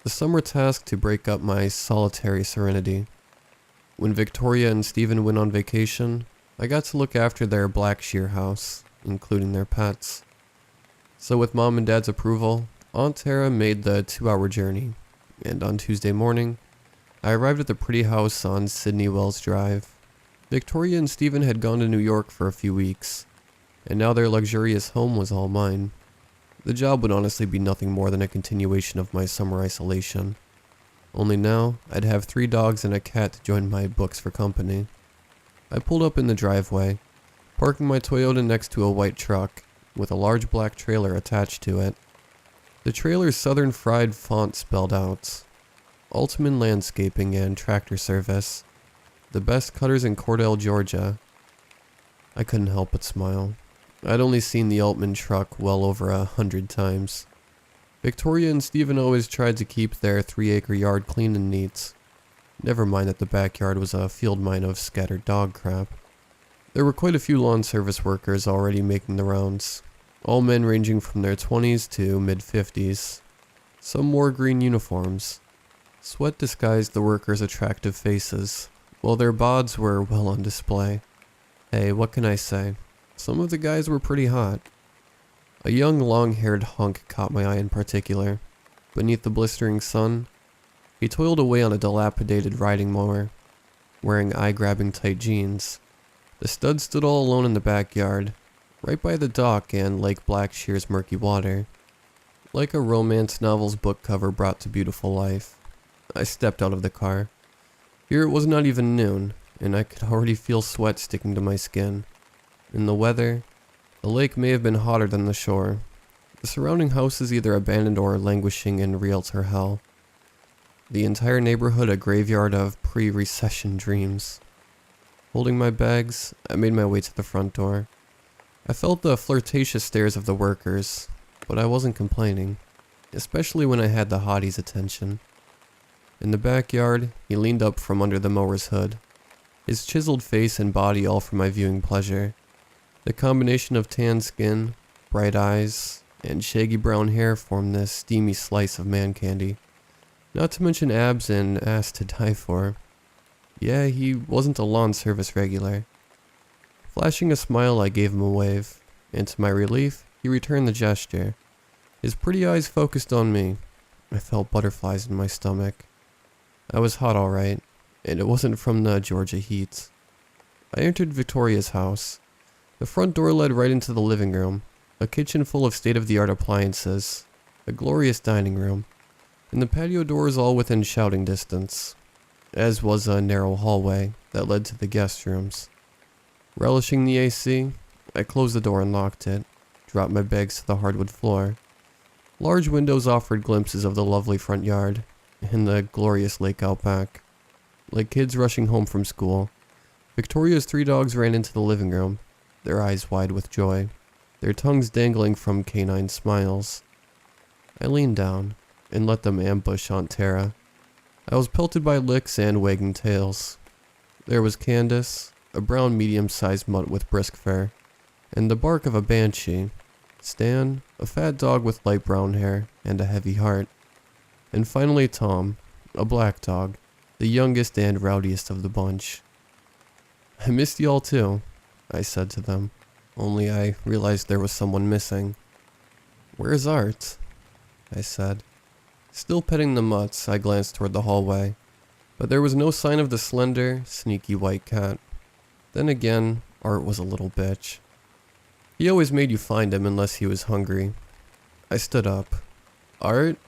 The summer task to break up my solitary serenity. When Victoria and Stephen went on vacation, I got to look after their Blackshear house, including their pets. So with Mom and Dad's approval, Aunt Tara made the 2-hour journey, and on Tuesday morning, I arrived at the pretty house on Sydney Wells Drive. Victoria and Stephen had gone to New York for a few weeks, and now their luxurious home was all mine. The job would honestly be nothing more than a continuation of my summer isolation. Only now, I'd have 3 dogs and a cat to join my books for company. I pulled up in the driveway, parking my Toyota next to a white truck, with a large black trailer attached to it. The trailer's Southern Fried font spelled out, Altman Landscaping and Tractor Service. The best cutters in Cordell, Georgia. I couldn't help but smile. I'd only seen the Altman truck well over 100 times. Victoria and Stephen always tried to keep their 3-acre yard clean and neat. Never mind that the backyard was a field mine of scattered dog crap. There were quite a few lawn service workers already making the rounds, all men ranging from their 20s to mid-50s. Some wore green uniforms. Sweat disguised the workers' attractive faces, while their bods were well on display. Hey, what can I say? Some of the guys were pretty hot. A young, long-haired hunk caught my eye in particular. Beneath the blistering sun, he toiled away on a dilapidated riding mower, wearing eye-grabbing tight jeans. The stud stood all alone in the backyard, right by the dock and Lake Blackshear's murky water, like a romance novel's book cover brought to beautiful life. I stepped out of the car. Here it was not even noon, and I could already feel sweat sticking to my skin. In the weather, the lake may have been hotter than the shore. The surrounding houses either abandoned or languishing in realtor hell. The entire neighborhood a graveyard of pre-recession dreams. Holding my bags, I made my way to the front door. I felt the flirtatious stares of the workers, but I wasn't complaining, especially when I had the hottie's attention. In the backyard, he leaned up from under the mower's hood, his chiseled face and body all for my viewing pleasure. The combination of tan skin, bright eyes, and shaggy brown hair formed this steamy slice of man candy. Not to mention abs and ass to die for. Yeah, he wasn't a lawn service regular. Flashing a smile, I gave him a wave, and to my relief, he returned the gesture. His pretty eyes focused on me. I felt butterflies in my stomach. I was hot all right, and it wasn't from the Georgia heat. I entered Victoria's house. The front door led right into the living room, a kitchen full of state-of-the-art appliances, a glorious dining room, and the patio doors all within shouting distance, as was a narrow hallway that led to the guest rooms. Relishing the AC, I closed the door and locked it, dropped my bags to the hardwood floor. Large windows offered glimpses of the lovely front yard and the glorious lake out back. Like kids rushing home from school, Victoria's 3 dogs ran into the living room, their eyes wide with joy, their tongues dangling from canine smiles. I leaned down and let them ambush Aunt Tara. I was pelted by licks and wagging tails. There was Candace, a brown medium-sized mutt with brisk fur, and the bark of a banshee. Stan, a fat dog with light brown hair and a heavy heart. And finally Tom, a black dog, the youngest and rowdiest of the bunch. I missed y'all too, I said to them, only I realized there was someone missing. Where's Art? I said. Still petting the mutts, I glanced toward the hallway, but there was no sign of the slender, sneaky white cat. Then again, Art was a little bitch. He always made you find him unless he was hungry. I stood up. Art?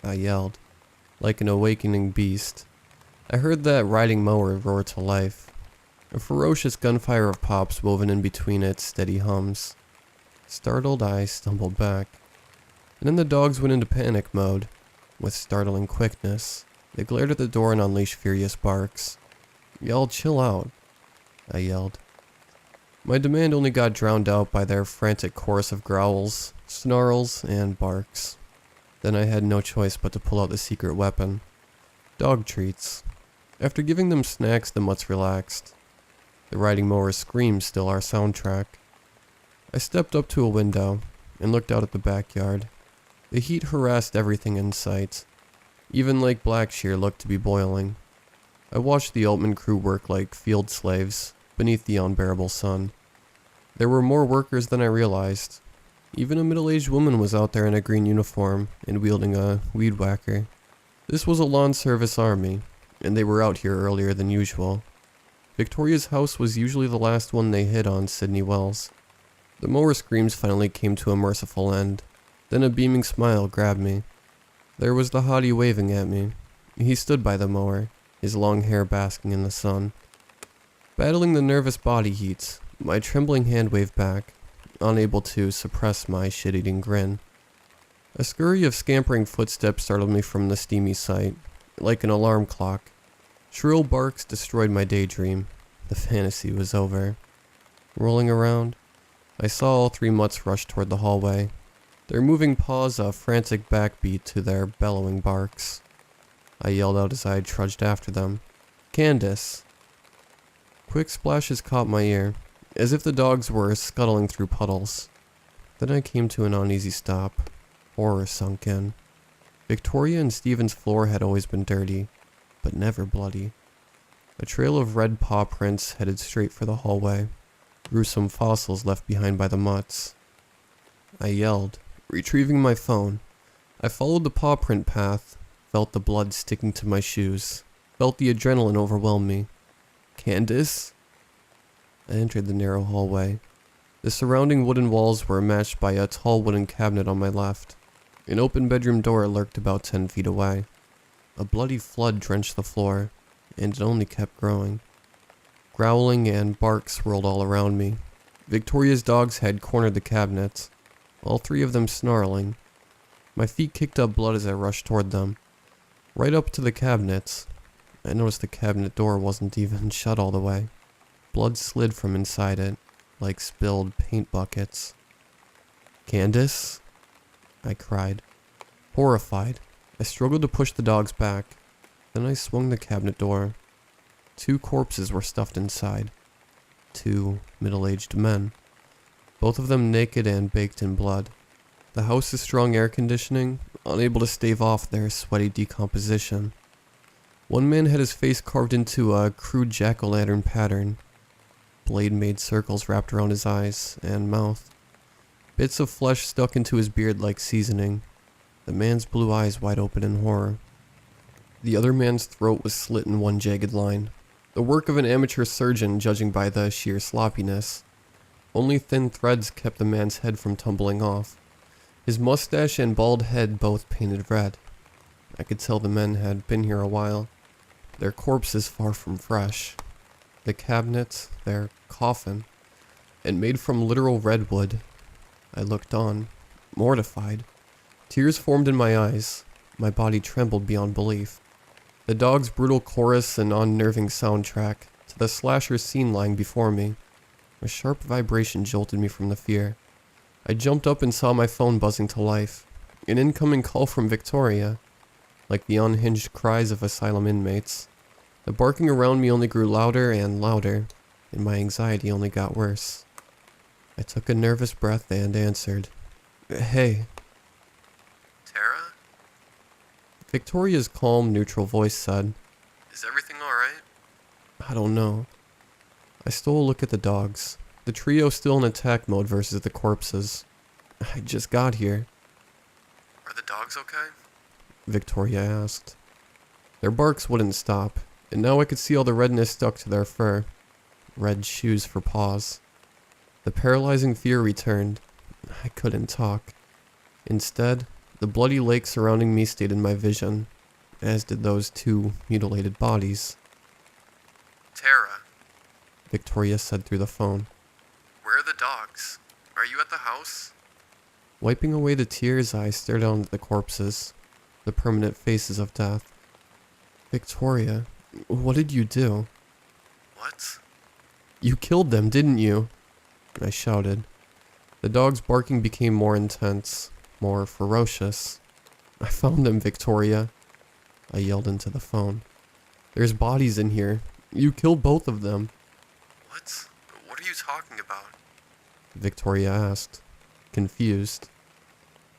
I yelled, like an awakening beast. I heard that riding mower roar to life, a ferocious gunfire of pops woven in between its steady hums. Startled, I stumbled back, and then the dogs went into panic mode. With startling quickness, they glared at the door and unleashed furious barks. Y'all chill out, I yelled. My demand only got drowned out by their frantic chorus of growls, snarls, and barks. Then I had no choice but to pull out the secret weapon. Dog treats. After giving them snacks, the mutts relaxed. The riding mower's screams still our soundtrack. I stepped up to a window and looked out at the backyard. The heat harassed everything in sight. Even Lake Blackshear looked to be boiling. I watched the Altman crew work like field slaves beneath the unbearable sun. There were more workers than I realized. Even a middle-aged woman was out there in a green uniform and wielding a weed whacker. This was a lawn service army, and they were out here earlier than usual. Victoria's house was usually the last one they hit on Sydney Wells. The mower screams finally came to a merciful end. Then a beaming smile grabbed me. There was the hottie waving at me. He stood by the mower, his long hair basking in the sun. Battling the nervous body heat, my trembling hand waved back, unable to suppress my shit-eating grin. A scurry of scampering footsteps startled me from the steamy sight, like an alarm clock. Shrill barks destroyed my daydream. The fantasy was over. Rolling around, I saw all 3 mutts rush toward the hallway. their moving paws a frantic backbeat to their bellowing barks. I yelled out as I trudged after them. "Candace!" Quick splashes caught my ear, as if the dogs were scuttling through puddles. Then I came to an uneasy stop. Horror sunk in. Victoria and Stephen's floor had always been dirty, but never bloody. A trail of red paw prints headed straight for the hallway. Gruesome fossils left behind by the mutts. I yelled, retrieving my phone. I followed the paw print path, felt the blood sticking to my shoes, felt the adrenaline overwhelm me. "Candace?" I entered the narrow hallway. The surrounding wooden walls were matched by a tall wooden cabinet on my left. An open bedroom door lurked about 10 feet away. A bloody flood drenched the floor, and it only kept growing. Growling and barks swirled all around me. Victoria's dogs had cornered the cabinet, all three of them snarling. My feet kicked up blood as I rushed toward them. Right up to the cabinet. I noticed the cabinet door wasn't even shut all the way. Blood slid from inside it, like spilled paint buckets. "Candace?" I cried. Horrified, I struggled to push the dogs back. Then I swung the cabinet door. 2 corpses were stuffed inside. 2 middle-aged men. Both of them naked and baked in blood. The house's strong air conditioning, unable to stave off their sweaty decomposition. One man had his face carved into a crude jack-o'-lantern pattern. Blade made circles wrapped around his eyes and mouth. Bits of flesh stuck into his beard like seasoning. The man's blue eyes wide open in horror. The other man's throat was slit in one jagged line. The work of an amateur surgeon, judging by the sheer sloppiness. Only thin threads kept the man's head from tumbling off. His mustache and bald head both painted red. I could tell the men had been here a while. Their corpses far from fresh. The cabinet, their coffin, and made from literal redwood. I looked on, mortified. Tears formed in my eyes. My body trembled beyond belief. The dog's brutal chorus and unnerving soundtrack to the slasher scene lying before me. A sharp vibration jolted me from the fear. I jumped up and saw my phone buzzing to life. An incoming call from Victoria. Like the unhinged cries of asylum inmates. The barking around me only grew louder and louder, and my anxiety only got worse. I took a nervous breath and answered. "Hey." "Tara?" Victoria's calm, neutral voice said. "Is everything alright?" "I don't know." I stole a look at the dogs. The trio still in attack mode versus the corpses. "I just got here." "Are the dogs okay?" Victoria asked. Their barks wouldn't stop, and now I could see all the redness stuck to their fur. Red shoes for paws. The paralyzing fear returned. I couldn't talk. Instead, the bloody lake surrounding me stayed in my vision, as did those 2 mutilated bodies. "Tara," Victoria said through the phone. "where are the dogs? Are you at the house?" Wiping away the tears, I stared down at the corpses, the permanent faces of death. "Victoria, what did you do?" "What?" "You killed them, didn't you?" I shouted. The dog's barking became more intense, more ferocious. "I found them, Victoria," I yelled into the phone. "There's bodies in here. You killed both of them." "What? What are you talking about?" Victoria asked, confused.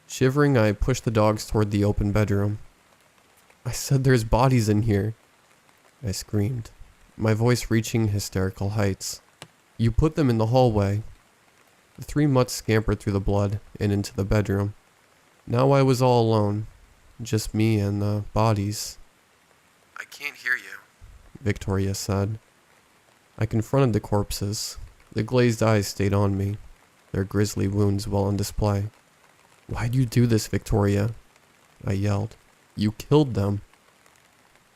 Shivering, I pushed the dogs toward the open bedroom. "I said there's bodies in here," I screamed, my voice reaching hysterical heights. "You put them in the hallway." The 3 mutts scampered through the blood and into the bedroom. Now I was all alone, just me and the bodies. "I can't hear you," Victoria said. I confronted the corpses. The glazed eyes stayed on me, their grisly wounds well on display. "Why'd you do this, Victoria?" I yelled. "You killed them."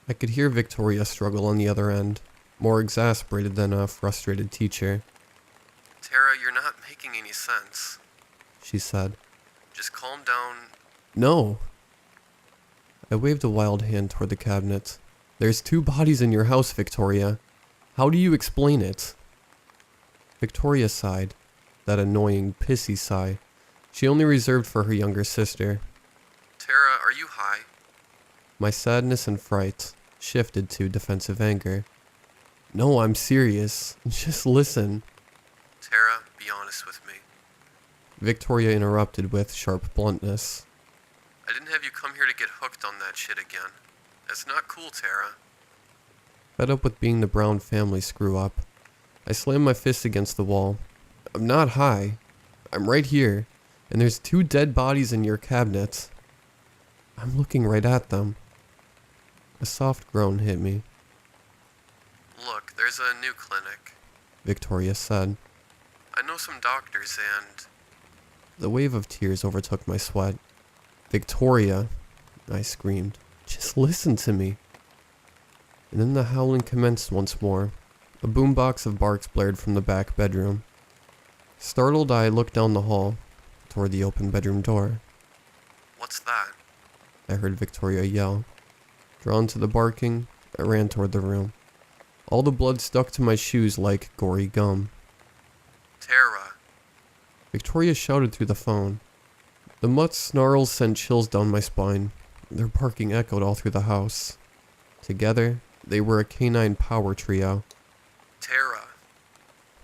I could hear Victoria struggle on the other end, more exasperated than a frustrated teacher. "Tara, you're not making any sense," she said. "Just calm down." "No." I waved a wild hand toward the cabinet. "There's 2 bodies in your house, Victoria. How do you explain it?" Victoria sighed, that annoying, pissy sigh, she only reserved for her younger sister. Tara, are you high? My sadness and fright shifted to defensive anger. No, I'm serious. Just listen. Tara, be honest with me. Victoria interrupted with sharp bluntness. I didn't have you come here to get hooked on that shit again. That's not cool, Tara. Fed up with being the Brown family screw-up, I slammed my fist against the wall. I'm not high. I'm right here, and there's 2 dead bodies in your cabinet. I'm looking right at them. A soft groan hit me. Look, there's a new clinic. Victoria said. I know some doctors and... The wave of tears overtook my sweat. Victoria, I screamed. Just listen to me. And then the howling commenced once more. A boombox of barks blared from the back bedroom. Startled, I looked down the hall, toward the open bedroom door. What's that? I heard Victoria yell. Drawn to the barking, I ran toward the room. All the blood stuck to my shoes like gory gum. Tara. Victoria shouted through the phone. The mutt's snarls sent chills down my spine. Their barking echoed all through the house. Together, they were a canine power trio. Tara.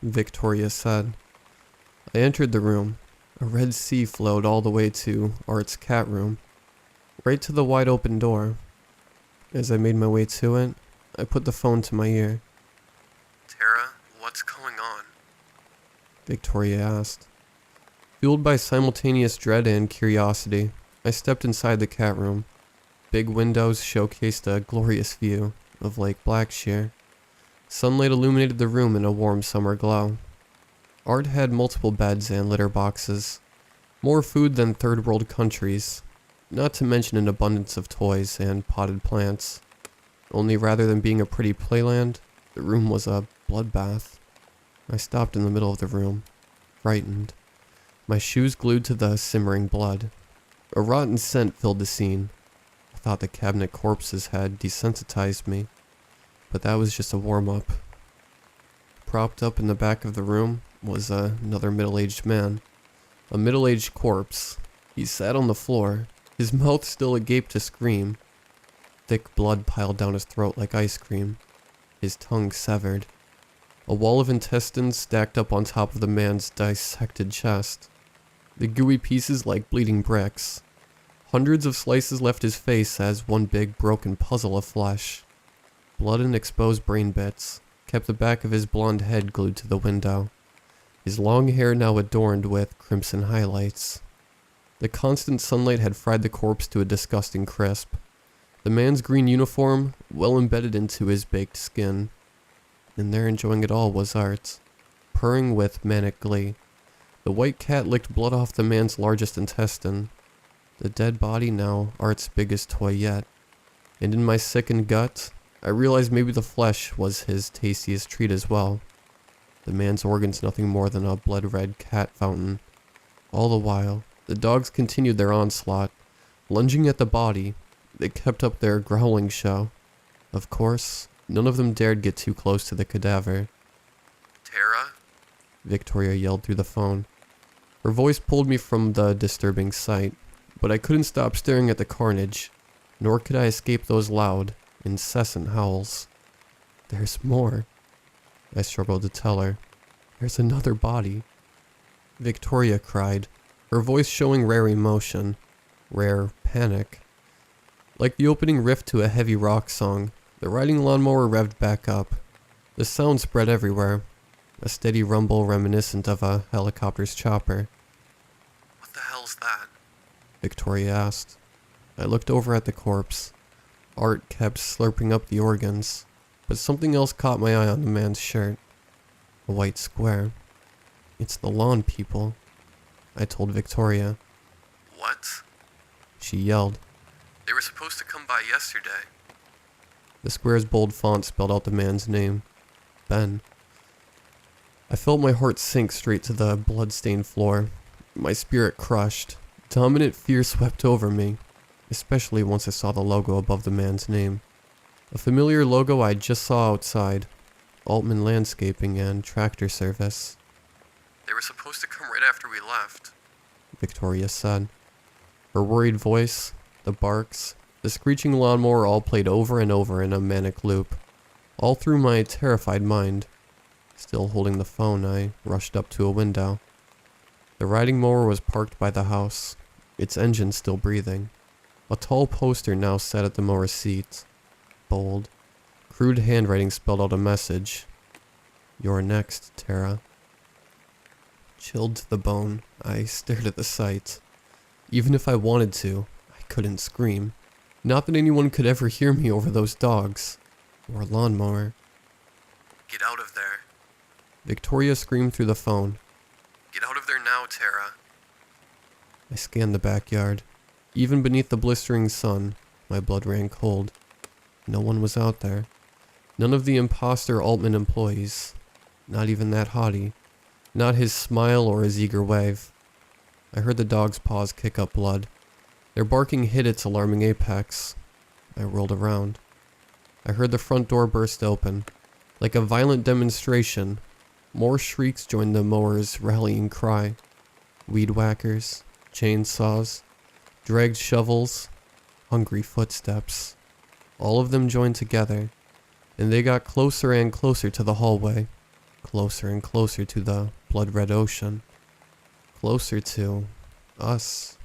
Victoria said. I entered the room. A red sea flowed all the way to Art's cat room, right to the wide open door. As I made my way to it, I put the phone to my ear. Tara, what's going on? Victoria asked. Fueled by simultaneous dread and curiosity, I stepped inside the cat room. Big windows showcased a glorious view of Lake Blackshear. Sunlight illuminated the room in a warm summer glow. Art had multiple beds and litter boxes. More food than third world countries, not to mention an abundance of toys and potted plants. Only rather than being a pretty playland, the room was a bloodbath. I stopped in the middle of the room, frightened, my shoes glued to the simmering blood. A rotten scent filled the scene. I thought the cabinet corpses had desensitized me, but that was just a warm-up. Propped up in the back of the room was another middle-aged man. A middle-aged corpse. He sat on the floor, his mouth still agape to scream. Thick blood piled down his throat like ice cream, his tongue severed. A wall of intestines stacked up on top of the man's dissected chest. The gooey pieces like bleeding bricks. Hundreds of slices left his face as one big broken puzzle of flesh. Blood and exposed brain bits kept the back of his blonde head glued to the window, his long hair now adorned with crimson highlights. The constant sunlight had fried the corpse to a disgusting crisp. The man's green uniform well embedded into his baked skin. And there enjoying it all was Art, purring with manic glee. The white cat licked blood off the man's largest intestine. The dead body now Art's biggest toy yet. And in my sickened gut, I realized maybe the flesh was his tastiest treat as well. The man's organs nothing more than a blood-red cat fountain. All the while, the dogs continued their onslaught. Lunging at the body, they kept up their growling show. Of course, none of them dared get too close to the cadaver. Tara? Victoria yelled through the phone. Her voice pulled me from the disturbing sight, but I couldn't stop staring at the carnage, nor could I escape those loud, incessant howls. There's more, I struggled to tell her. There's another body. Victoria cried, her voice showing rare emotion, rare panic. Like the opening riff to a heavy rock song, the riding lawnmower revved back up. The sound spread everywhere, a steady rumble reminiscent of a helicopter's chopper. What the hell's that? Victoria asked. I looked over at the corpse. Art kept slurping up the organs, but something else caught my eye on the man's shirt. A white square. It's the lawn people, I told Victoria. What? She yelled. They were supposed to come by yesterday. The square's bold font spelled out the man's name. Ben. I felt my heart sink straight to the blood-stained floor. My spirit crushed. Dominant fear swept over me, especially once I saw the logo above the man's name. A familiar logo I just saw outside. Altman Landscaping and Tractor Service. They were supposed to come right after we left. Victoria said. Her worried voice, the barks, the screeching lawnmower all played over and over in a manic loop, all through my terrified mind. Still holding the phone, I rushed up to a window. The riding mower was parked by the house, its engine still breathing. A tall poster now sat at the mower's seat. Bold, crude handwriting spelled out a message. "You're next, Tara." Chilled to the bone, I stared at the sight. Even if I wanted to, I couldn't scream. Not that anyone could ever hear me over those dogs. Or lawnmower. Get out of there. Victoria screamed through the phone. Get out of there now, Tara. I scanned the backyard. Even beneath the blistering sun, my blood ran cold. No one was out there. None of the imposter Altman employees. Not even that hottie. Not his smile or his eager wave. I heard the dog's paws kick up blood. Their barking hit its alarming apex. I rolled around. I heard the front door burst open. Like a violent demonstration, more shrieks joined the mower's rallying cry. Weed whackers, chainsaws, dragged shovels, hungry footsteps. All of them joined together, and they got closer and closer to the hallway. Closer and closer to the blood-red ocean. Closer to us.